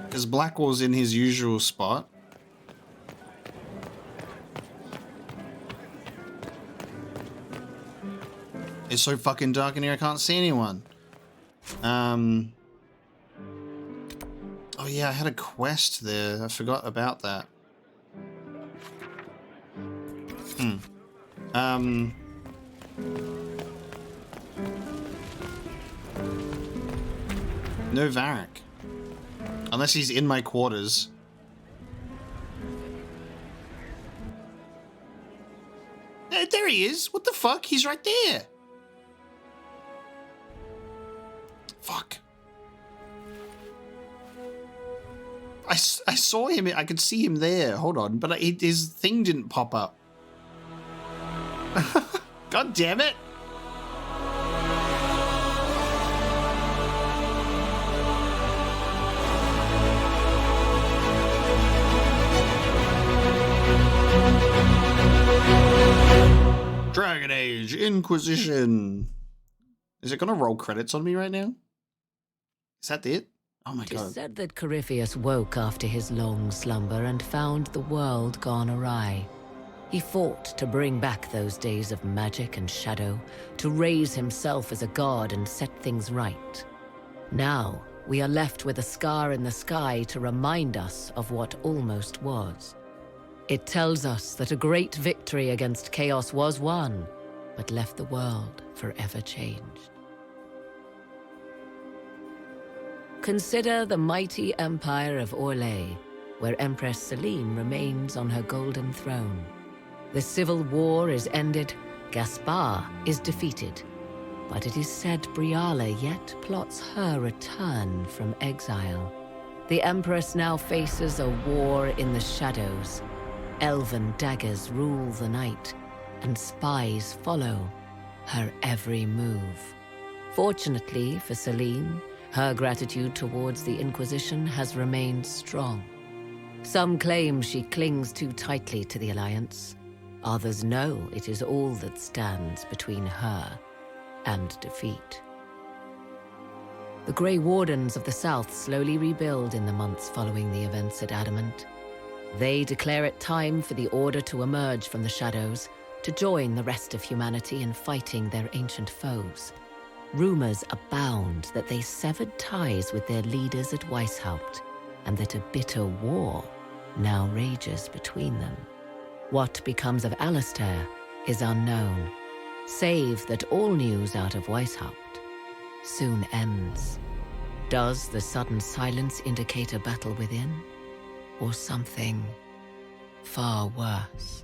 Because Blackwall's in his usual spot. It's so fucking dark in here I can't see anyone. Oh yeah, I had a quest there. I forgot about that. No Varric. Unless he's in my quarters. There he is. What the fuck? He's right there. Fuck. I saw him. I could see him there. Hold on. But his thing didn't pop up. God damn it. Dragon Age Inquisition. Is it going to roll credits on me right now? Is that it? Oh my god. It is said that Corypheus woke after his long slumber and found the world gone awry. He fought to bring back those days of magic and shadow, to raise himself as a god and set things right. Now, we are left with a scar in the sky to remind us of what almost was. It tells us that a great victory against chaos was won, but left the world forever changed. Consider the mighty empire of Orlais, where Empress Celine remains on her golden throne. The civil war is ended, Gaspar is defeated, but it is said Briala yet plots her return from exile. The Empress now faces a war in the shadows. Elven daggers rule the night, and spies follow her every move. Fortunately for Celine, her gratitude towards the Inquisition has remained strong. Some claim she clings too tightly to the Alliance. Others know it is all that stands between her and defeat. The Grey Wardens of the South slowly rebuild in the months following the events at Adamant. They declare it time for the Order to emerge from the shadows, to join the rest of humanity in fighting their ancient foes. Rumors abound that they severed ties with their leaders at Weishaupt, and that a bitter war now rages between them. What becomes of Alistair is unknown, save that all news out of Weishaupt soon ends. Does the sudden silence indicate a battle within, or something far worse?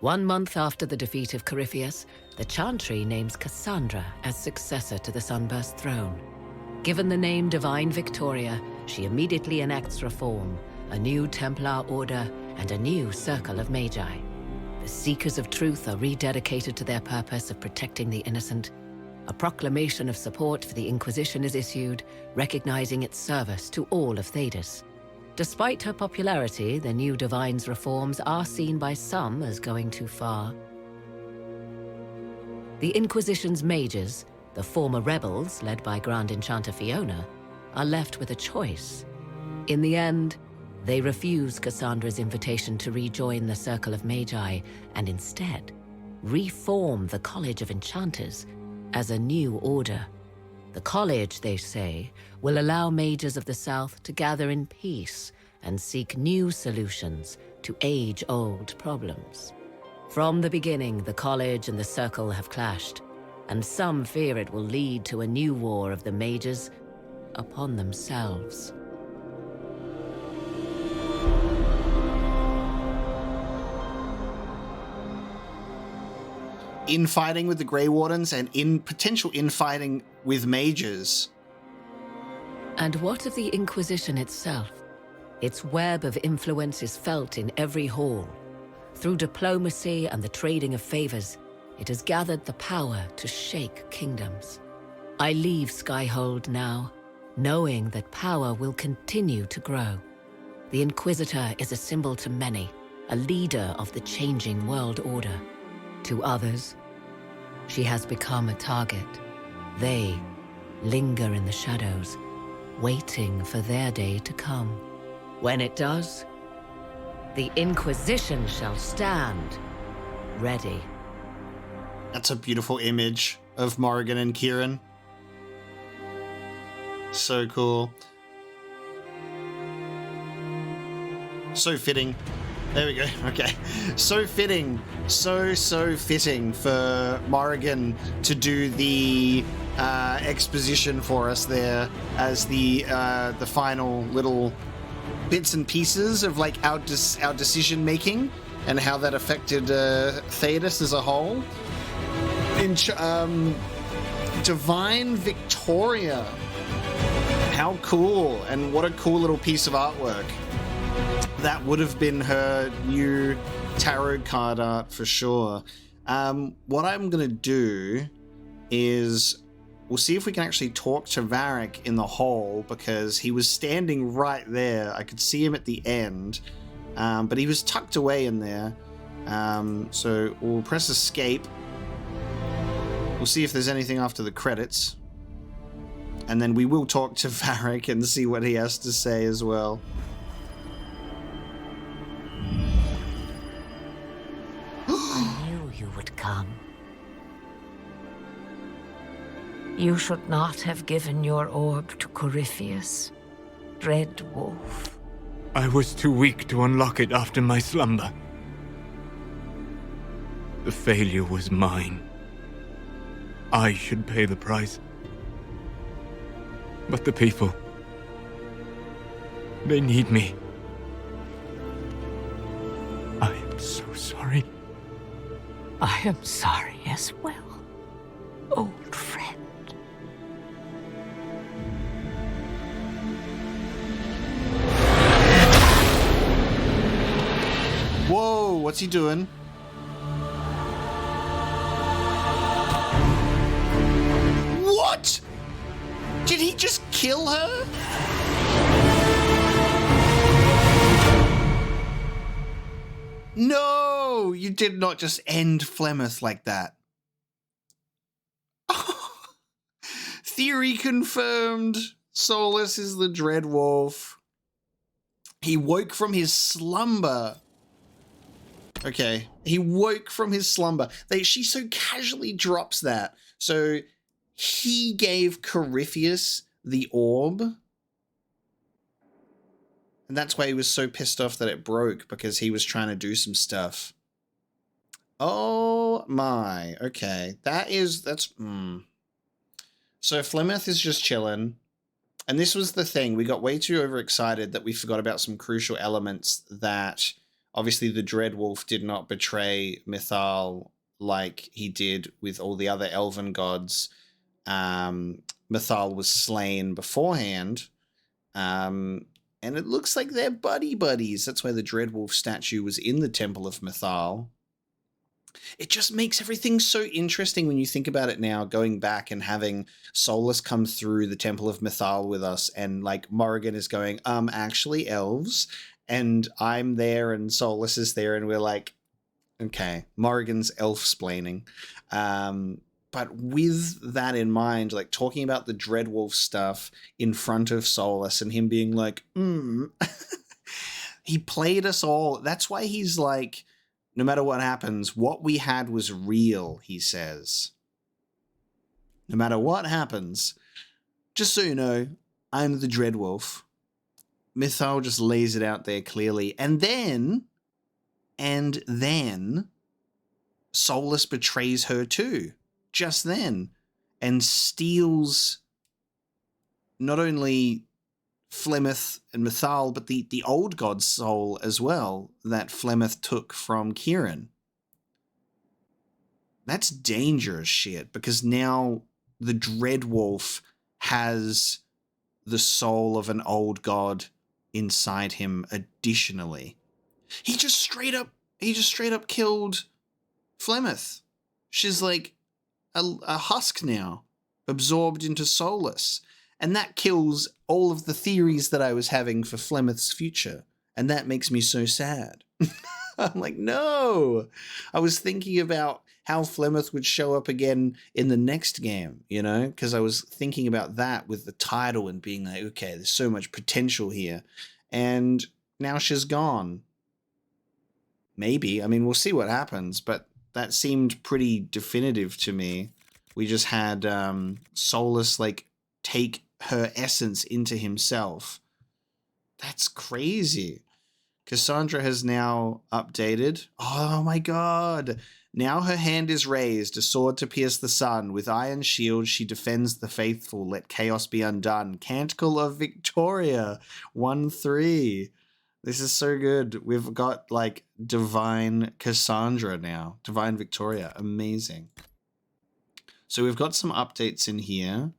1 month after the defeat of Corypheus, the Chantry names Cassandra as successor to the Sunburst throne. Given the name Divine Victoria, she immediately enacts reform, a new Templar order, and a new circle of Magi. The Seekers of Truth are rededicated to their purpose of protecting the innocent. a proclamation of support for the Inquisition is issued, recognizing its service to all of Thedas. Despite her popularity, the new Divine's reforms are seen by some as going too far. The Inquisition's mages, the former rebels led by Grand Enchanter Fiona, are left with a choice. In the end, they refuse Cassandra's invitation to rejoin the Circle of Magi and instead reform the College of Enchanters as a new order. The college, they say, will allow mages of the South to gather in peace and seek new solutions to age-old problems. From the beginning, the college and the Circle have clashed, and some fear it will lead to a new war of the mages upon themselves. Infighting with the Grey Wardens and potential infighting with mages. And what of the Inquisition itself? Its web of influence is felt in every hall. Through diplomacy and the trading of favors, it has gathered the power to shake kingdoms. I leave Skyhold now, knowing that power will continue to grow. The Inquisitor is a symbol to many, a leader of the changing world order. To others, she has become a target. They linger in the shadows, waiting for their day to come. When it does, the Inquisition shall stand ready. That's a beautiful image of Morrigan and Kieran. So cool. So fitting. There we go. Okay. So fitting. So fitting for Morrigan to do the exposition for us there as the final little bits and pieces of like our decision making and how that affected Thedas as a whole. Divine Victoria. How cool, and what a cool little piece of artwork. That would have been her new tarot card art for sure. What I'm going to do is we'll see if we can actually talk to Varric in the hall, because he was standing right there. I could see him at the end, but he was tucked away in there. So we'll press escape. We'll see if there's anything after the credits. And then we will talk to Varric and see what he has to say as well. I knew you would come. You should not have given your orb to Corypheus, Dread Wolf. I was too weak to unlock it after my slumber. The failure was mine. I should pay the price. But the people, they need me. I am so sorry. I am sorry as well, old friend. Whoa, what's he doing? What? Did he just kill her? No, you did not just end Flemeth like that. Theory confirmed. Solus is the Dread Wolf. He woke from his slumber. Okay, he woke from his slumber. She so casually drops that. So he gave Corypheus the orb. And that's why he was so pissed off that it broke, because he was trying to do some stuff. Oh my. Okay. So Flemeth is just chilling. And this was the thing. We got way too overexcited that we forgot about some crucial elements that obviously the Dread Wolf did not betray Mythal like he did with all the other elven gods. Mythal was slain beforehand. And it looks like they're buddies. That's why the Dread Wolf statue was in the Temple of Mythal. it just makes everything so interesting when you think about it now, going back and having Solus come through the Temple of Mythal with us, and like Morrigan is going, actually elves, and I'm there and Solus is there, and we're like, okay, Morrigan's elf-splaining. But with that in mind, like talking about the Dreadwolf stuff in front of Solus and him being like, he played us all. That's why he's like, no matter what happens, what we had was real, he says. No matter what happens, just so you know, I'm the Dreadwolf. Mythal just lays it out there clearly. And then Solus betrays her too, just then, and steals not only Flemeth and Mythal, but the old god's soul as well that Flemeth took from Kieran. That's dangerous shit, because now the Dreadwolf has the soul of an old god inside him additionally. He just straight up killed Flemeth. She's like a husk now, absorbed into Solus. And that kills all of the theories that I was having for Flemeth's future. And that makes me so sad. I'm like, no! I was thinking about how Flemeth would show up again in the next game, you know? Because I was thinking about that with the title and being like, okay, there's so much potential here. And now she's gone. Maybe. I mean, we'll see what happens, but that seemed pretty definitive to me. We just had Solus, like, take her essence into himself. That's crazy. Cassandra has now updated. Oh my god. Now her hand is raised, a sword to pierce the sun. With iron shield she defends the faithful. Let chaos be undone. Canticle of Victoria. 1-3. This is so good. We've got like Divine Cassandra now. Divine Victoria. Amazing. So we've got some updates in here.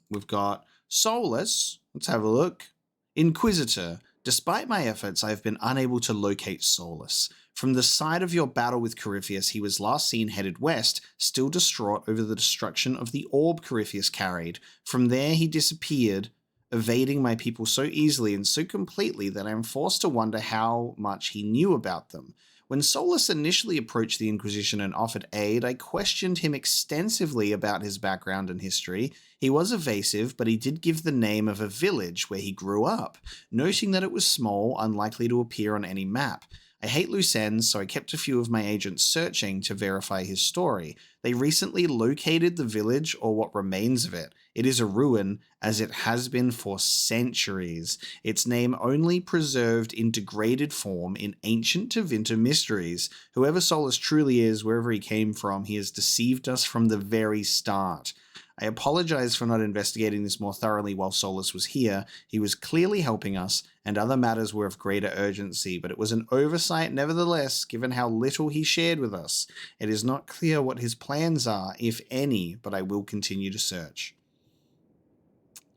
We've got Solus. Let's have a look. Inquisitor. Despite my efforts, I have been unable to locate Solus. From the side of your battle with Corypheus, he was last seen headed west, still distraught over the destruction of the orb Corypheus carried. From there, he disappeared, evading my people so easily and so completely that I am forced to wonder how much he knew about them. When Solus initially approached the Inquisition and offered aid, I questioned him extensively about his background and history. He was evasive, but he did give the name of a village where he grew up, noting that it was small, unlikely to appear on any map. I hate loose ends, so I kept a few of my agents searching to verify his story. They recently located the village, or what remains of it. It is a ruin, as it has been for centuries. Its name only preserved in degraded form in ancient Tevinter mysteries. Whoever Solus truly is, wherever he came from, he has deceived us from the very start. I apologize for not investigating this more thoroughly while Solus was here. He was clearly helping us, and other matters were of greater urgency, but it was an oversight nevertheless, given how little he shared with us. It is not clear what his plans are, if any, but I will continue to search.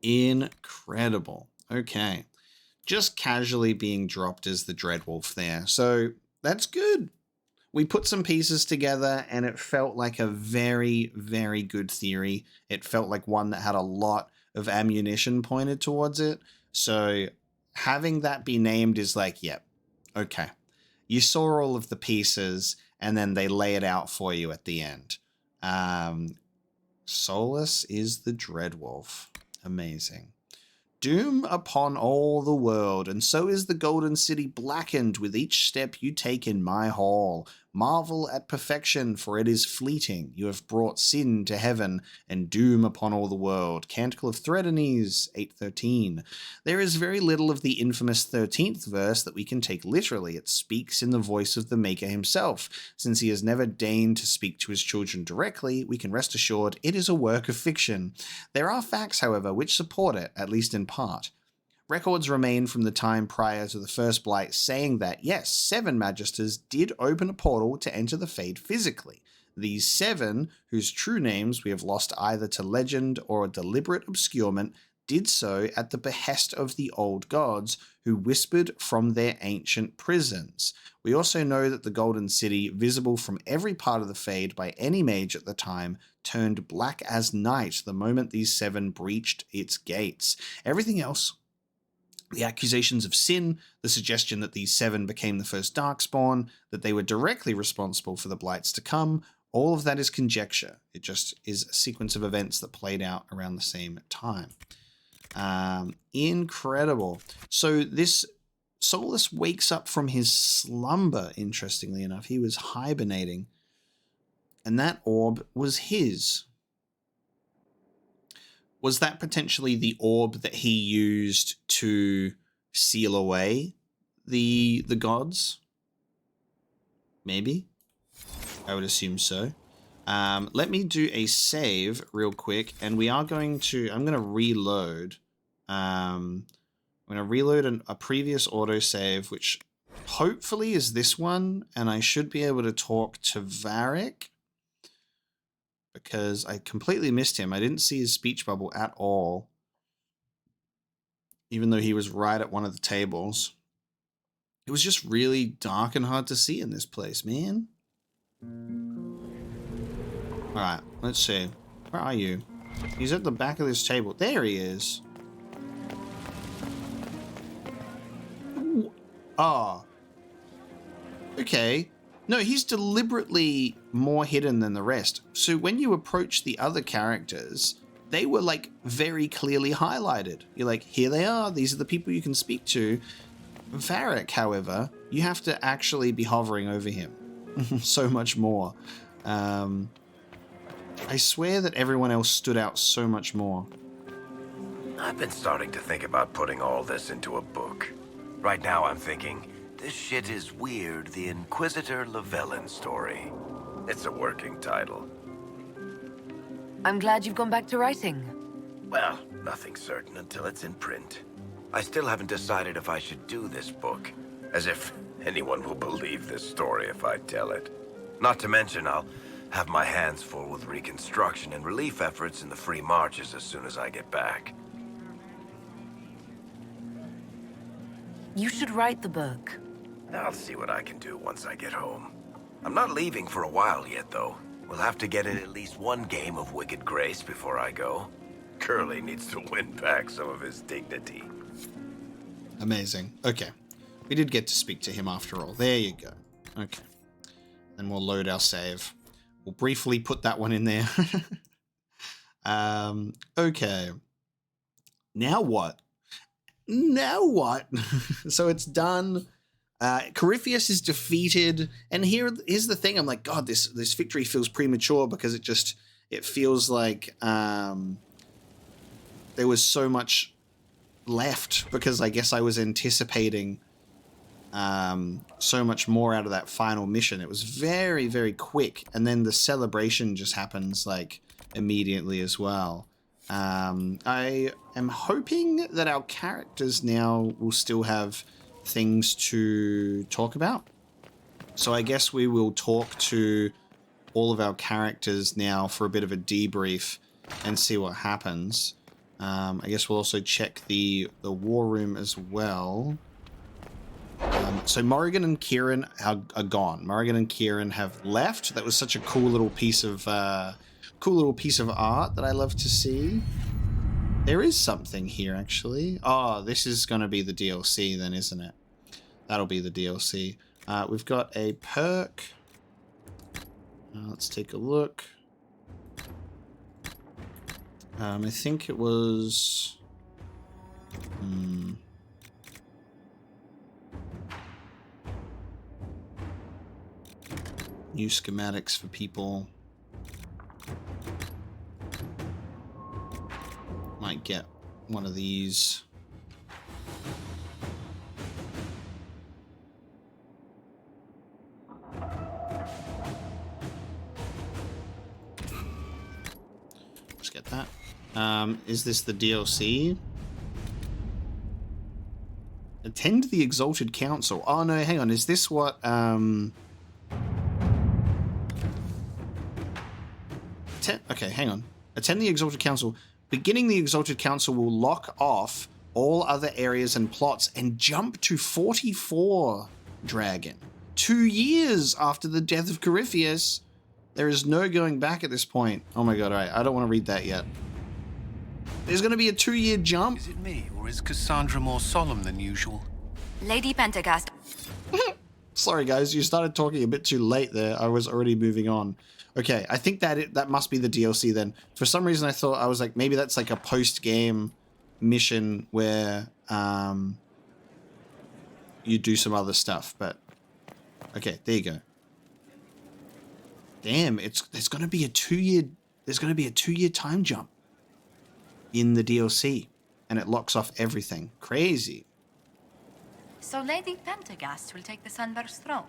Incredible. Okay. Just casually being dropped as the Dreadwolf there. So that's good. We put some pieces together and it felt like a very, very good theory. It felt like one that had a lot of ammunition pointed towards it. So having that be named is like, yep, okay. You saw all of the pieces and then they lay it out for you at the end. Solus is the Dreadwolf. Amazing. Doom upon all the world, and so is the Golden City blackened with each step you take in my hall. Marvel at perfection, for it is fleeting. You have brought sin to heaven, and doom upon all the world. Canticle of Threatenese, 8:13. There is very little of the infamous 13th verse that we can take literally. It speaks in the voice of the Maker himself. Since he has never deigned to speak to his children directly, we can rest assured it is a work of fiction. There are facts, however, which support it, at least in part. Records remain from the time prior to the First Blight saying that, yes, 7 Magisters did open a portal to enter the Fade physically. These 7, whose true names we have lost either to legend or a deliberate obscurement, did so at the behest of the old gods who whispered from their ancient prisons. We also know that the Golden City, visible from every part of the Fade by any mage at the time, turned black as night the moment these 7 breached its gates. Everything else, the accusations of sin, the suggestion that these 7 became the first Darkspawn, that they were directly responsible for the blights to come, all of that is conjecture. It just is a sequence of events that played out around the same time. Incredible. So this Solus wakes up from his slumber, interestingly enough. He was hibernating, and that orb was his. Was that potentially the orb that he used to seal away the gods? Maybe. I would assume so. Let me do a save real quick, and we are going to... I'm going to reload. I'm going to reload a previous autosave, which hopefully is this one, and I should be able to talk to Varric, because I completely missed him. I didn't see his speech bubble at all, even though he was right at one of the tables. It was just really dark and hard to see in this place, man. Alright, let's see. Where are you? He's at the back of this table. There he is. Ah. Okay. No, he's deliberately more hidden than the rest. So when you approach the other characters, they were like very clearly highlighted. You're like, here they are. These are the people you can speak to. Varric, however, you have to actually be hovering over him so much more. I swear that everyone else stood out so much more. I've been starting to think about putting all this into a book. Right now I'm thinking, this shit is weird, the Inquisitor Llewellyn story. It's a working title. I'm glad you've gone back to writing. Well, nothing's certain until it's in print. I still haven't decided if I should do this book. As if anyone will believe this story if I tell it. Not to mention, I'll have my hands full with reconstruction and relief efforts in the free marches as soon as I get back. You should write the book. I'll see what I can do once I get home. I'm not leaving for a while yet, though. We'll have to get in at least one game of Wicked Grace before I go. Curly needs to win back some of his dignity. Amazing. Okay. We did get to speak to him after all. There you go. Okay. Then we'll load our save. We'll briefly put that one in there. Okay. Now what? Now what? So it's done. Corypheus is defeated. And here's the thing. I'm like, God, this victory feels premature because it feels like there was so much left, because I guess I was anticipating so much more out of that final mission. It was very, very quick, and then the celebration just happens like immediately as well. I am hoping that our characters now will still have things to talk about. So I guess we will talk to all of our characters now for a bit of a debrief and see what happens. I guess we'll also check the war room as well. So Morrigan and Kieran are gone. Morrigan and Kieran have left. That was such a cool little piece of art that I love to see. There is something here, actually. Oh, this is going to be the DLC then, isn't it? That'll be the DLC. We've got a perk. Let's take a look. I think it was... New schematics for people. Might get one of these. Let's get that. Is this the DLC? Attend the Exalted Council. Oh no, hang on. Is this what... Okay, hang on. Attend the Exalted Council. Beginning, the Exalted Council will lock off all other areas and plots and jump to 44 Dragon. 2 years after the death of Corypheus. There is no going back at this point. Oh my god, alright, I don't want to read that yet. There's going to be a 2-year jump. Is it me, or is Cassandra more solemn than usual? Lady Pentagast. Sorry guys, you started talking a bit too late there. I was already moving on. Okay, I think that must be the DLC then. For some reason I thought, I was like, maybe that's like a post-game mission where you do some other stuff, but okay, there you go. Damn, there's going to be a 2-year time jump in the DLC, and it locks off everything. Crazy. So Lady Pentagast will take the Sunburst throne.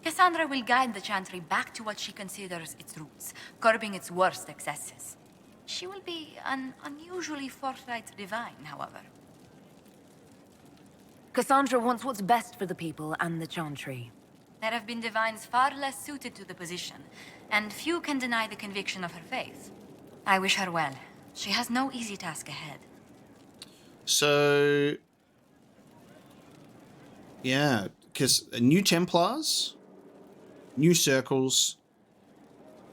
Cassandra will guide the Chantry back to what she considers its roots, curbing its worst excesses. She will be an unusually forthright divine, however. Cassandra wants what's best for the people and the Chantry. There have been divines far less suited to the position, and few can deny the conviction of her faith. I wish her well. She has no easy task ahead. So, yeah, because new Templars, new circles,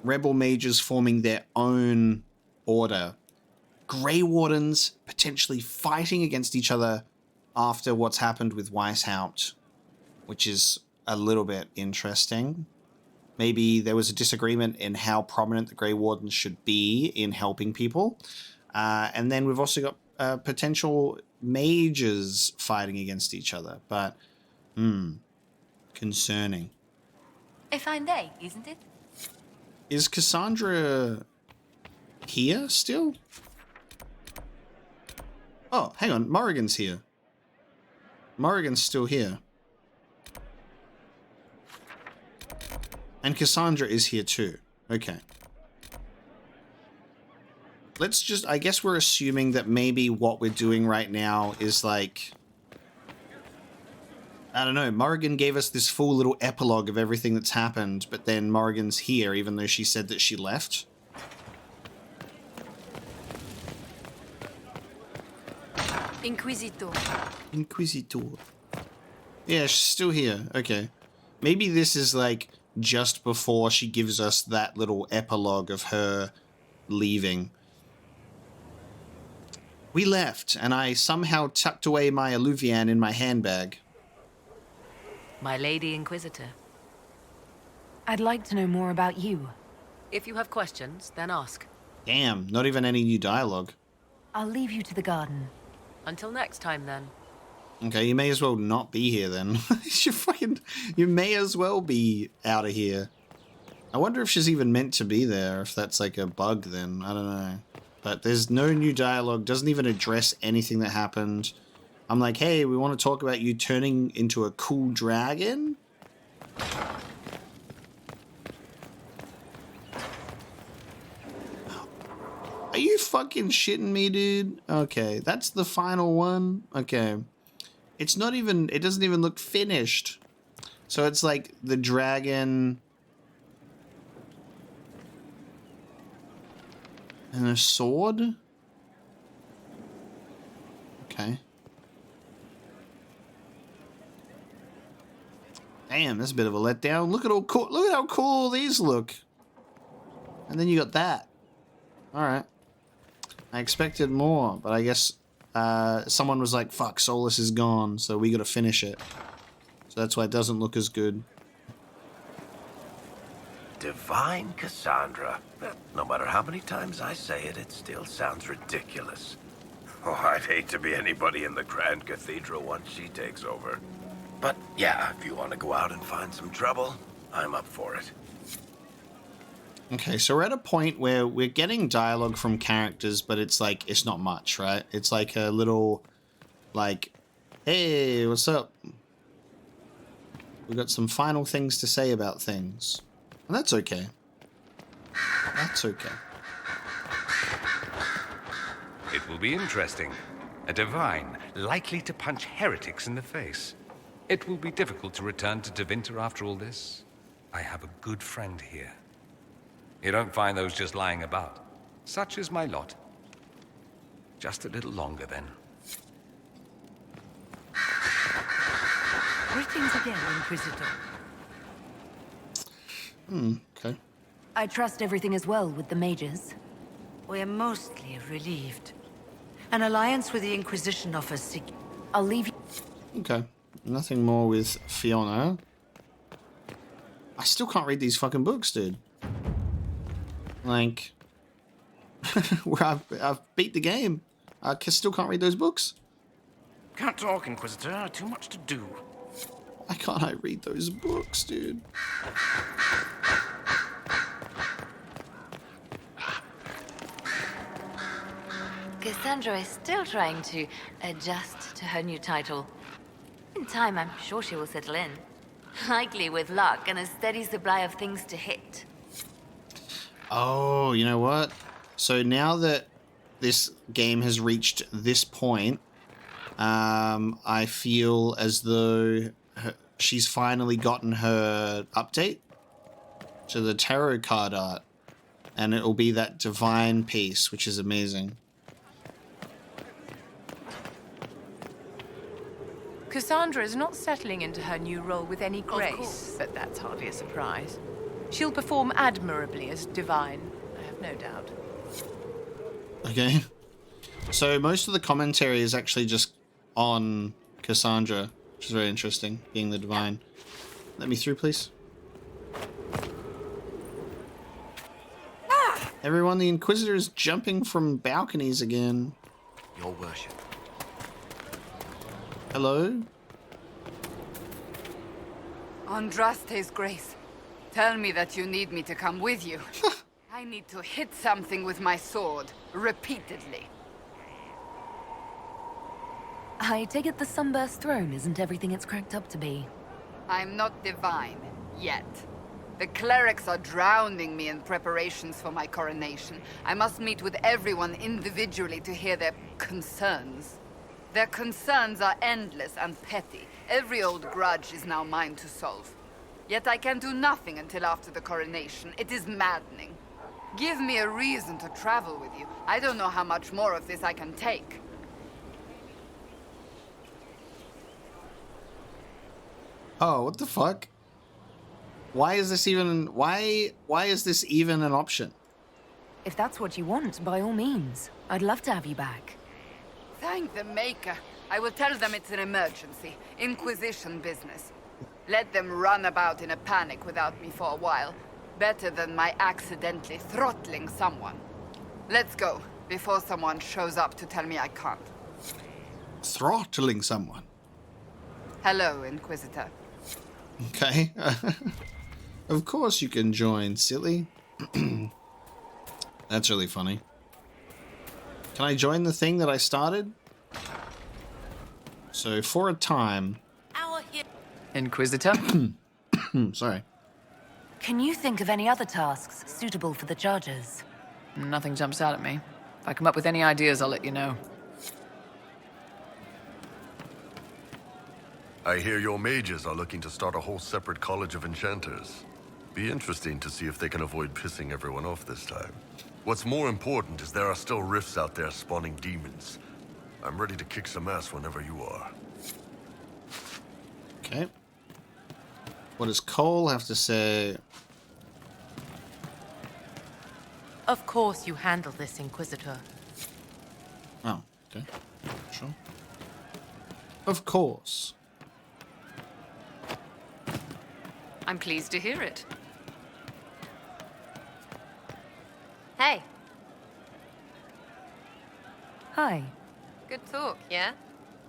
rebel mages forming their own order, Grey Wardens potentially fighting against each other after what's happened with Weishaupt, which is a little bit interesting. Maybe there was a disagreement in how prominent the Grey Wardens should be in helping people. And then we've also got potential mages fighting against each other. But, concerning. A fine day, isn't it? Is Cassandra here still? Oh, hang on. Morrigan's here. Morrigan's still here. And Cassandra is here too. Okay. Let's just... I guess we're assuming that maybe what we're doing right now is like... I don't know. Morrigan gave us this full little epilogue of everything that's happened, but then Morrigan's here even though she said that she left. Inquisitor. Inquisitor. Yeah, she's still here. Okay. Maybe this is like just before she gives us that little epilogue of her leaving. We left, and I somehow tucked away my Alluvian in my handbag. My Lady Inquisitor. I'd like to know more about you. If you have questions, then ask. Damn, not even any new dialogue. I'll leave you to the garden. Until next time, then. Okay, you may as well not be here then. You may as well be out of here. I wonder if she's even meant to be there, if that's like a bug then. I don't know. But there's no new dialogue, doesn't even address anything that happened. I'm like, hey, we want to talk about you turning into a cool dragon? Are you fucking shitting me, dude? Okay, that's the final one? Okay. It's not even... It doesn't even look finished. So it's like the dragon... and a sword? Okay. Damn, that's a bit of a letdown. Look at how cool these look. And then you got that. Alright. I expected more, but I guess someone was like, fuck, Solus is gone, so we gotta finish it. So that's why it doesn't look as good. Divine Cassandra. No matter how many times I say it, it still sounds ridiculous. Oh, I'd hate to be anybody in the Grand Cathedral once she takes over. But yeah, if you want to go out and find some trouble, I'm up for it. Okay, so we're at a point where we're getting dialogue from characters, but it's like, it's not much, right? It's like a little, like, hey, what's up? We've got some final things to say about things. And that's okay. That's okay. It will be interesting. A divine, likely to punch heretics in the face. It will be difficult to return to Tevinter after all this. I have a good friend here. You don't find those just lying about. Such is my lot. Just a little longer, then. Greetings again, Inquisitor. Okay. I trust everything is well with the mages. We're mostly relieved. An alliance with the Inquisition offers I'll leave you. Okay. Nothing more with Fiona. I still can't read these fucking books, dude. Like, where I've beat the game. I still can't read those books. Can't talk, Inquisitor. Too much to do. Why can't I read those books, dude? Cassandra is still trying to adjust to her new title. In time, I'm sure she will settle in. Likely with luck and a steady supply of things to hit. Oh, you know what? So now that this game has reached this point, I feel as though she's finally gotten her update to the tarot card art. And it'll be that divine piece, which is amazing. Cassandra is not settling into her new role with any grace, but that's hardly a surprise. She'll perform admirably as divine, I have no doubt. Okay. So most of the commentary is actually just on Cassandra, which is very interesting, being the divine. Let me through, please. Everyone, the Inquisitor is jumping from balconies again. Your worship. Hello? Andraste's grace, tell me that you need me to come with you. I need to hit something with my sword, repeatedly. I take it the Sunburst Throne isn't everything it's cracked up to be. I'm not divine, yet. The clerics are drowning me in preparations for my coronation. I must meet with everyone individually to hear their concerns. Their concerns are endless and petty. Every old grudge is now mine to solve. Yet I can do nothing until after the coronation. It is maddening. Give me a reason to travel with you. I don't know how much more of this I can take. Oh, what the fuck? Why is this even... Why is this even an option? If that's what you want, by all means. I'd love to have you back. Thank the Maker. I will tell them it's an emergency. Inquisition business. Let them run about in a panic without me for a while. Better than my accidentally throttling someone. Let's go, before someone shows up to tell me I can't. Throttling someone? Hello, Inquisitor. Okay. Of course you can join, silly. That's really funny. Can I join the thing that I started? So, for a time... Inquisitor? Sorry. Can you think of any other tasks suitable for the Chargers? Nothing jumps out at me. If I come up with any ideas, I'll let you know. I hear your mages are looking to start a whole separate college of enchanters. Be interesting to see if they can avoid pissing everyone off this time. What's more important is there are still rifts out there spawning demons. I'm ready to kick some ass whenever you are. Okay. What does Cole have to say? Of course you handle this, Inquisitor. Oh, okay. Sure. Of course. I'm pleased to hear it. Hey. Hi. Good talk, yeah?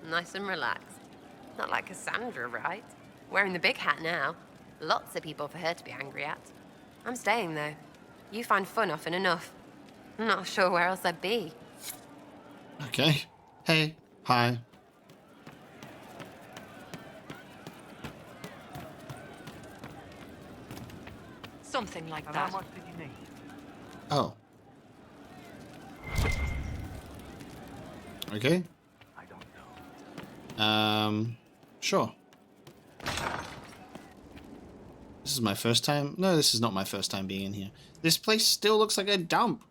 Nice and relaxed. Not like Cassandra, right? Wearing the big hat now. Lots of people for her to be angry at. I'm staying, though. You find fun often enough. I'm not sure where else I'd be. Okay. Hey. Hi. Something like that. How much did you need? Oh. Okay. I don't know. Sure. This is my first time. No, this is not my first time being in here. This place still looks like a dump.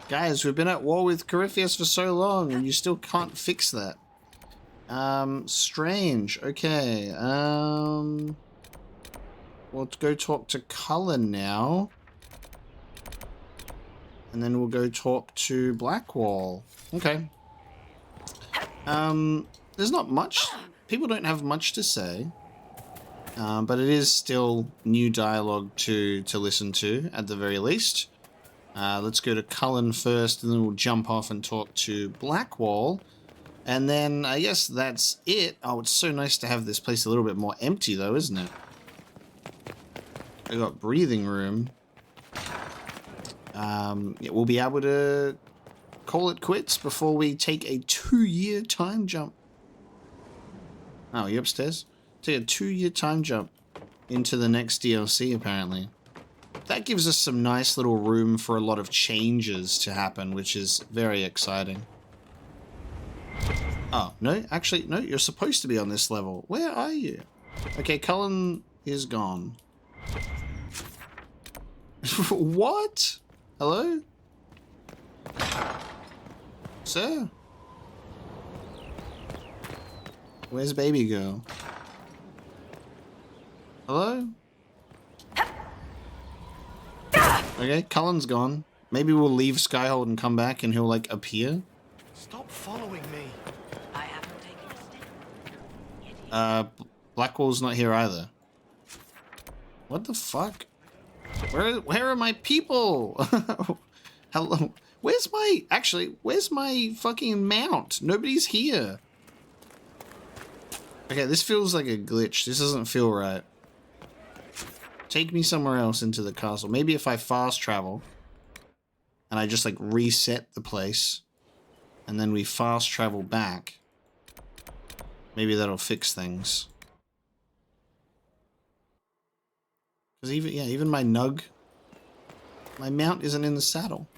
Guys, we've been at war with Corypheus for so long and you still can't fix that. Strange. Okay. We'll go talk to Cullen now. And then we'll go talk to Blackwall. Okay. There's not much. People don't have much to say. But it is still new dialogue to listen to, at the very least. Let's go to Cullen first, and then we'll jump off and talk to Blackwall. And then I guess that's it. Oh, it's so nice to have this place a little bit more empty, though, isn't it? I got breathing room. Yeah, we'll be able to call it quits before we take a 2-year time jump. Oh, are you upstairs? Take a 2-year time jump into the next DLC, apparently. That gives us some nice little room for a lot of changes to happen, which is very exciting. Oh, no, actually, no, you're supposed to be on this level. Where are you? Okay, Cullen is gone. What? Hello? Sir? Where's baby girl? Hello? Okay, Cullen's gone. Maybe we'll leave Skyhold and come back and he'll, like, appear? Stop following me. I haven't taken a step. Blackwall's not here either. What the fuck? Where are my people? Hello? Where's my fucking mount? Nobody's here. Okay, this feels like a glitch. This doesn't feel right. Take me somewhere else into the castle. Maybe if I fast travel and I just like reset the place and then we fast travel back, maybe that'll fix things. Because even my nug, my mount isn't in the saddle.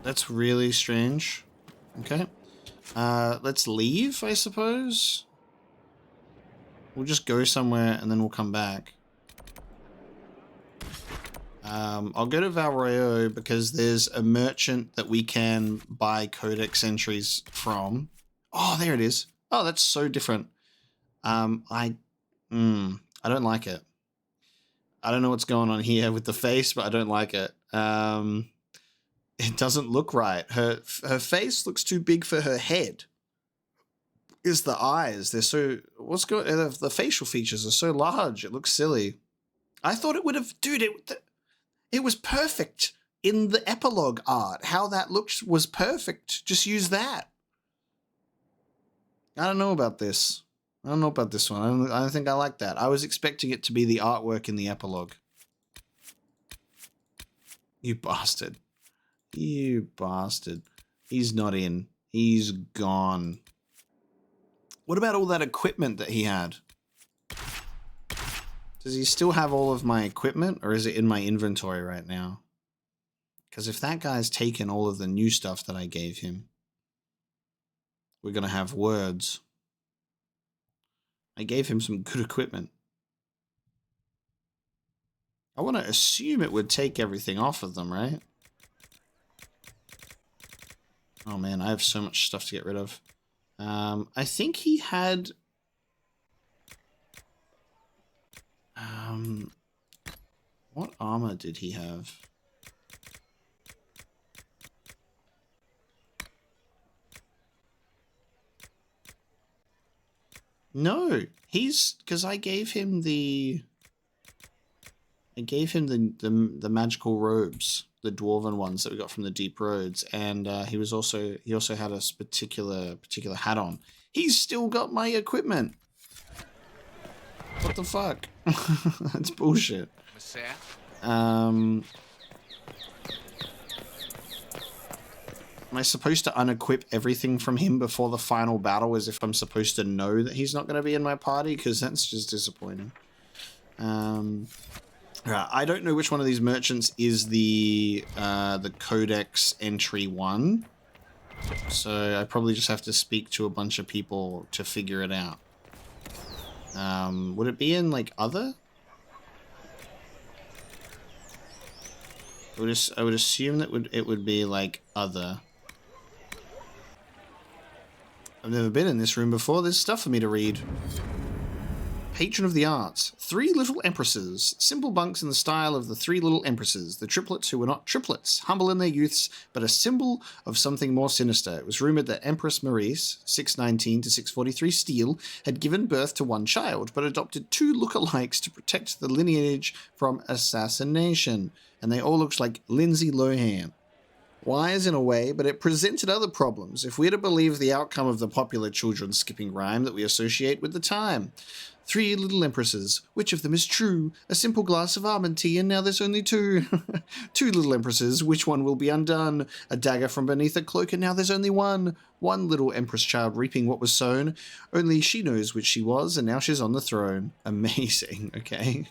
That's really strange. Okay. Let's leave, I suppose. We'll just go somewhere and then we'll come back. I'll go to Valroyo because there's a merchant that we can buy codex entries from. Oh, there it is. Oh, that's so different. I don't like it. I don't know what's going on here with the face, but I don't like it. It doesn't look right. Her face looks too big for her head. Is the eyes? They're so... What's going... The facial features are so large. It looks silly. I thought it would have... Dude, it was perfect in the epilogue art. How that looked was perfect. Just use that. I don't know about this. I don't know about this one. I don't think I like that. I was expecting it to be the artwork in the epilogue. You bastard. You bastard. He's not in. He's gone. What about all that equipment that he had? Does he still have all of my equipment, or is it in my inventory right now? Because if that guy's taken all of the new stuff that I gave him, we're going to have words. I gave him some good equipment. I want to assume it would take everything off of them, right? Oh man, I have so much stuff to get rid of. I think he had... what armor did he have? No, he's... Because I gave him the... the magical robes, the dwarven ones that we got from the Deep Roads, and he also had a particular hat on. He's still got my equipment. What the fuck? That's bullshit. Am I supposed to unequip everything from him before the final battle as if I'm supposed to know that he's not going to be in my party? Because that's just disappointing. I don't know which one of these merchants is the codex entry one. So I probably just have to speak to a bunch of people to figure it out. Would it be in, like, other? I would assume that it would be, like, other. I've never been in this room before. There's stuff for me to read. Patron of the Arts. 3 Little Empresses. Simple bunks in the style of the 3 Little Empresses, the triplets who were not triplets, humble in their youths, but a symbol of something more sinister. It was rumored that Empress Maurice, 619 to 643 Steel, had given birth to 1 child, but adopted 2 lookalikes to protect the lineage from assassination. And they all looked like Lindsay Lohan. Wise in a way, but it presented other problems, if we're to believe the outcome of the popular children's skipping rhyme that we associate with the time. 3 Little Empresses. Which of them is true? A simple glass of almond tea, and now there's only 2. 2 Little Empresses. Which one will be undone? A dagger from beneath a cloak, and now there's only 1. 1 little Empress child reaping what was sown. Only she knows which she was, and now she's on the throne. Amazing, okay.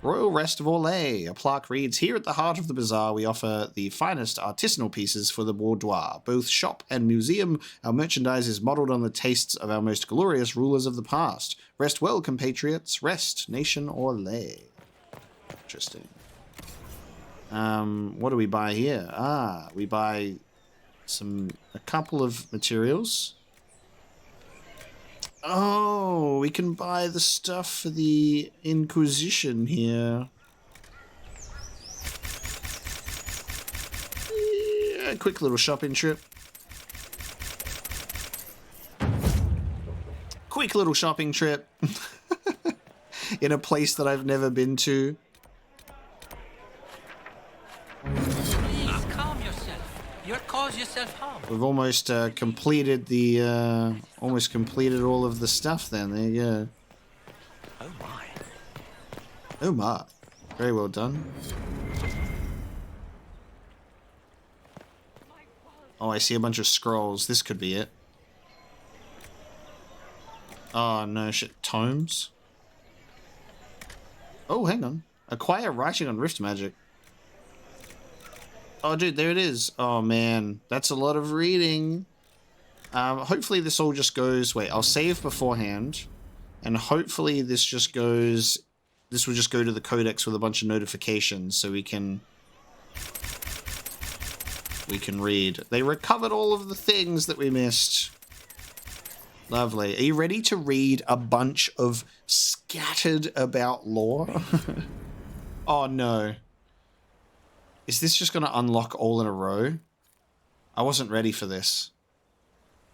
Royal Rest of Orlais. A plaque reads, "Here at the heart of the bazaar we offer the finest artisanal pieces for the boudoir. Both shop and museum, our merchandise is modelled on the tastes of our most glorious rulers of the past. Rest well, compatriots. Rest, nation Orlais." Interesting. What do we buy here? We buy a couple of materials. Oh, we can buy the stuff for the Inquisition here. Yeah, a quick little shopping trip. Quick little shopping trip. In a place that I've never been to. Please calm yourself. You'll cause yourself harm. We've almost completed the all of the stuff then. There you go. Oh my. Oh my. Very well done. Oh, I see a bunch of scrolls. This could be it. Oh no, shit. Tomes? Oh, hang on. Acquire writing on Rift Magic. Oh, dude, there it is. Oh, man. That's a lot of reading. Hopefully this all just goes... Wait, I'll save beforehand. And hopefully this just goes... This will just go to the codex with a bunch of notifications so we can read. They recovered all of the things that we missed. Lovely. Are you ready to read a bunch of scattered about lore? Oh, no. Is this just going to unlock all in a row? I wasn't ready for this.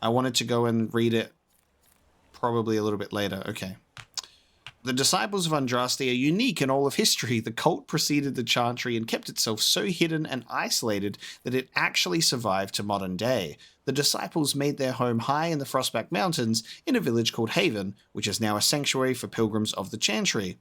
I wanted to go and read it probably a little bit later. Okay. The disciples of Andraste are unique in all of history. The cult preceded the Chantry and kept itself so hidden and isolated that it actually survived to modern day. The disciples made their home high in the Frostback Mountains in a village called Haven, which is now a sanctuary for pilgrims of the Chantry.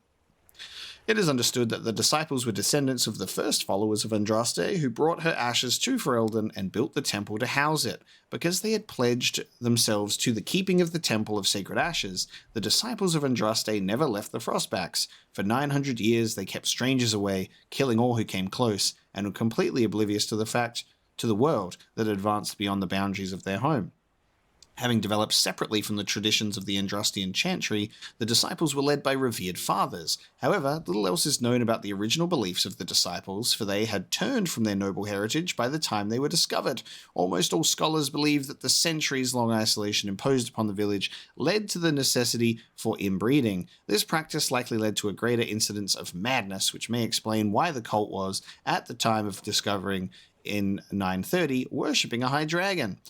It is understood that the disciples were descendants of the first followers of Andraste, who brought her ashes to Ferelden and built the temple to house it. Because they had pledged themselves to the keeping of the Temple of Sacred Ashes, the disciples of Andraste never left the Frostbacks. For 900 years they kept strangers away, killing all who came close, and were completely oblivious to the world that advanced beyond the boundaries of their home. Having developed separately from the traditions of the Andrastian Chantry, the disciples were led by revered fathers. However, little else is known about the original beliefs of the disciples, for they had turned from their noble heritage by the time they were discovered. Almost all scholars believe that the centuries-long isolation imposed upon the village led to the necessity for inbreeding. This practice likely led to a greater incidence of madness, which may explain why the cult was, at the time of discovering in 930, worshipping a high dragon.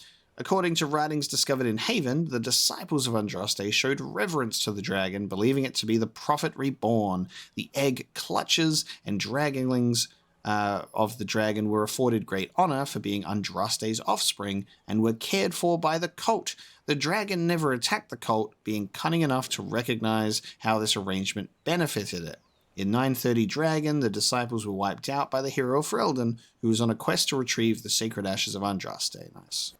According to writings discovered in Haven, the disciples of Andraste showed reverence to the dragon, believing it to be the prophet reborn. The egg clutchers and dragonlings of the dragon were afforded great honor for being Andraste's offspring and were cared for by the cult. The dragon never attacked the cult, being cunning enough to recognize how this arrangement benefited it. In 930 Dragon, the disciples were wiped out by the hero Ferelden, who was on a quest to retrieve the sacred ashes of Andraste. Nice.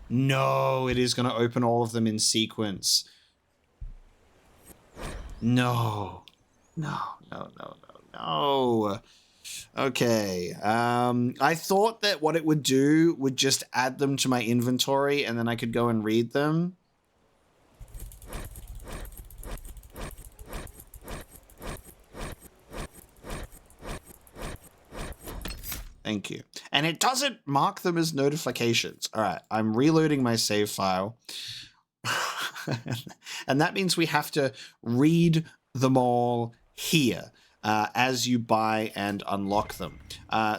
No, it is going to open all of them in sequence. No. No. Okay. I thought that what it would do would just add them to my inventory and then I could go and read them. Thank you. And it doesn't mark them as notifications. All right, I'm reloading my save file. And that means we have to read them all here as you buy and unlock them.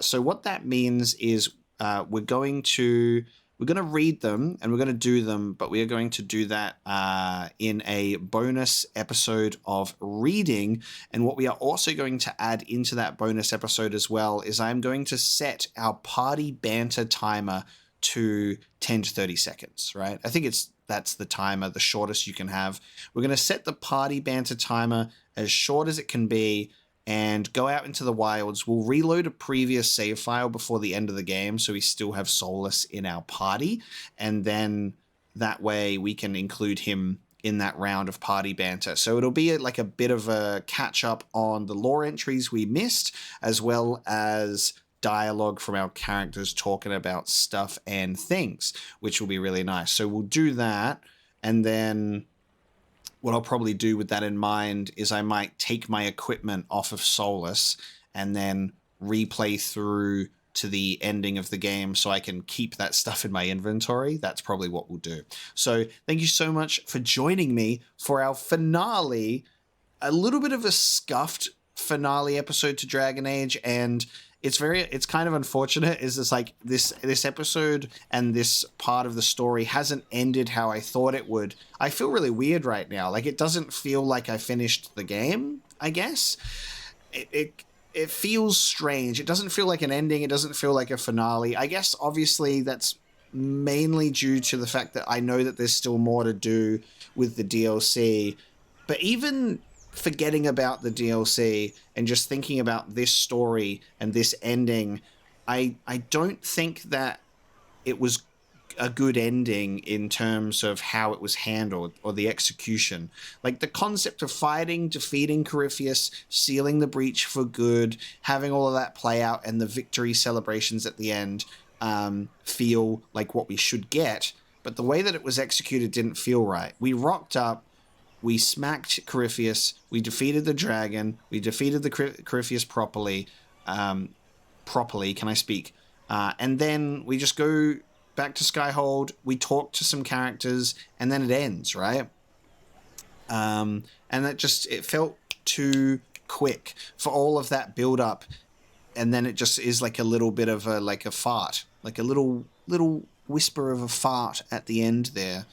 So what that means is we're going to read them and we're going to do them, but we are going to do that in a bonus episode of reading. And what we are also going to add into that bonus episode as well is I'm going to set our party banter timer to 10 to 30 seconds, right? I think that's the timer, the shortest you can have. We're going to set the party banter timer as short as it can be and go out into the wilds. We'll reload a previous save file before the end of the game so we still have Solus in our party. And then that way we can include him in that round of party banter. So it'll be like a bit of a catch up on the lore entries we missed, as well as dialogue from our characters talking about stuff and things, which will be really nice. So we'll do that, and then what I'll probably do with that in mind is I might take my equipment off of Solus and then replay through to the ending of the game so I can keep that stuff in my inventory. That's probably what we'll do. So thank you so much for joining me for our finale, a little bit of a scuffed finale episode to Dragon Age, and it's kind of unfortunate is this like this episode and this part of the story hasn't ended how I thought it would. I feel really weird right now. Like it doesn't feel like I finished the game, I guess. It feels strange. It doesn't feel like an ending. It doesn't feel like a finale. I guess obviously that's mainly due to the fact that I know that there's still more to do with the DLC. But even forgetting about the DLC and just thinking about this story and this ending, I don't think that it was a good ending in terms of how it was handled or the execution. Like the concept of fighting, defeating Corypheus, sealing the breach for good, having all of that play out and the victory celebrations at the end feel like what we should get. But the way that it was executed didn't feel right. We rocked up, we smacked Corypheus, we defeated the dragon, we defeated the Corypheus properly, can I speak? And then we just go back to Skyhold, we talk to some characters, and then it ends, right? And it felt too quick for all of that build up, and then it just is like a little bit of a fart, like a little whisper of a fart at the end there.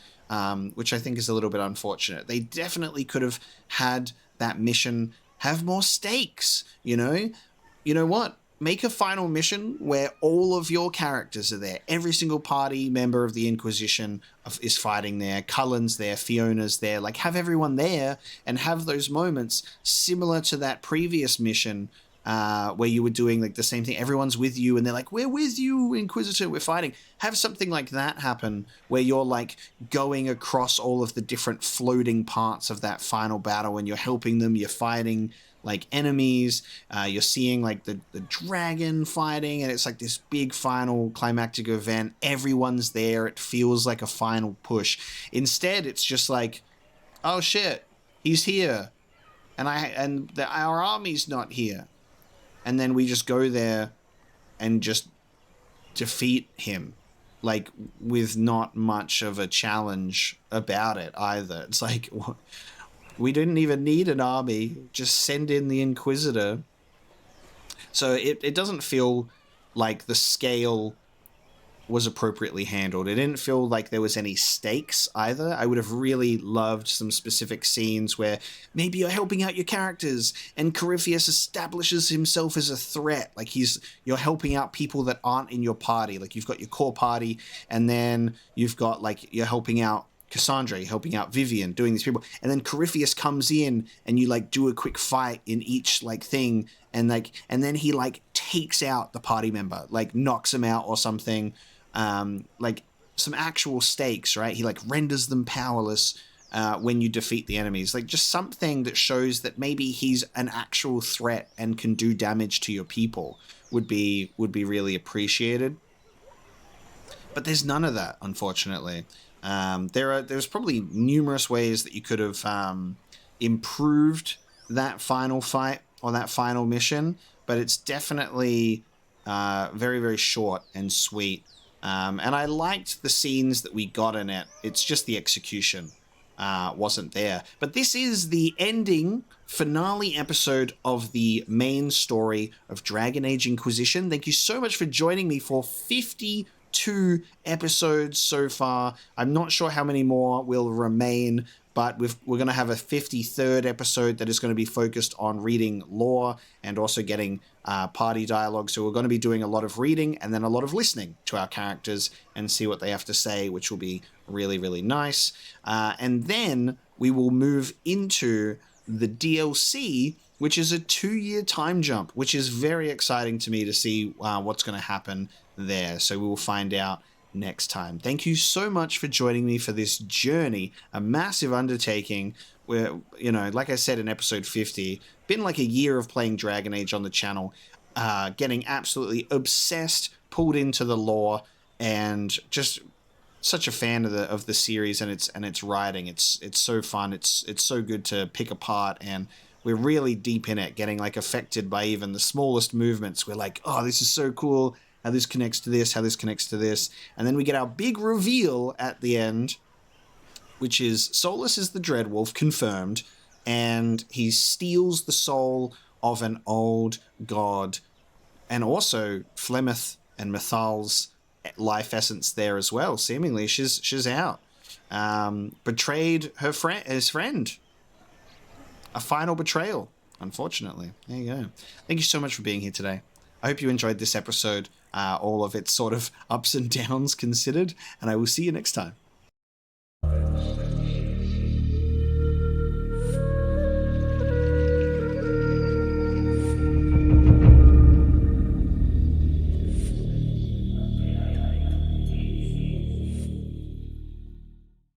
Which I think is a little bit unfortunate. They definitely could have had that mission have more stakes, you know? You know what? Make a final mission where all of your characters are there. Every single party member of the Inquisition is fighting there. Cullen's there. Fiona's there. Like, have everyone there and have those moments similar to that previous mission where you were doing like the same thing. Everyone's with you and they're like, we're with you, Inquisitor, we're fighting. Have something like that happen where you're like going across all of the different floating parts of that final battle and you're helping them, you're fighting like enemies, you're seeing like the dragon fighting, and it's like this big final climactic event. Everyone's there. It feels like a final push. Instead, it's just like, oh shit, he's here. And our army's not here. And then we just go there and just defeat him, like with not much of a challenge about it either. It's like, we didn't even need an army, just send in the Inquisitor. So it doesn't feel like the scale was appropriately handled. It didn't feel like there was any stakes either. I would have really loved some specific scenes where maybe you're helping out your characters and Corypheus establishes himself as a threat. Like you're helping out people that aren't in your party. Like you've got your core party and then you've got like, you're helping out Cassandra, you're helping out Vivian, doing these people. And then Corypheus comes in and you like do a quick fight in each like thing. And then he like takes out the party member, like knocks him out or something. Like some actual stakes, right? He like renders them powerless. when you defeat the enemies. Like, just something that shows that maybe he's an actual threat and can do damage to your people would be really appreciated. But there's none of that, unfortunately. There's probably numerous ways that you could have improved that final fight or that final mission, but it's definitely very, very short and sweet. And I liked the scenes that we got in it. It's just the execution wasn't there. But this is the ending finale episode of the main story of Dragon Age Inquisition. Thank you so much for joining me for 52 episodes so far. I'm not sure how many more will remain, but we're going to have a 53rd episode that is going to be focused on reading lore and also getting party dialogue. So we're going to be doing a lot of reading and then a lot of listening to our characters and see what they have to say, which will be really, really nice. And then we will move into the DLC, which is a 2-year time jump, which is very exciting to me to see what's going to happen there. So we will find out next time. Thank you so much for joining me for this journey, a massive undertaking where, you know, like I said in episode 50, been like a year of playing Dragon Age on the channel, getting absolutely obsessed, pulled into the lore, and just such a fan of the series and its writing. It's so fun. It's so good to pick apart, and we're really deep in it, getting like affected by even the smallest movements. We're like, oh, this is so cool. How this connects to this, how this connects to this. And then we get our big reveal at the end, which is Solus is the Dreadwolf, confirmed, and he steals the soul of an old god, and also Flemeth and Mythal's life essence there as well. Seemingly, she's out. Betrayed his friend. A final betrayal, unfortunately. There you go. Thank you so much for being here today. I hope you enjoyed this episode, all of its sort of ups and downs considered, and I will see you next time.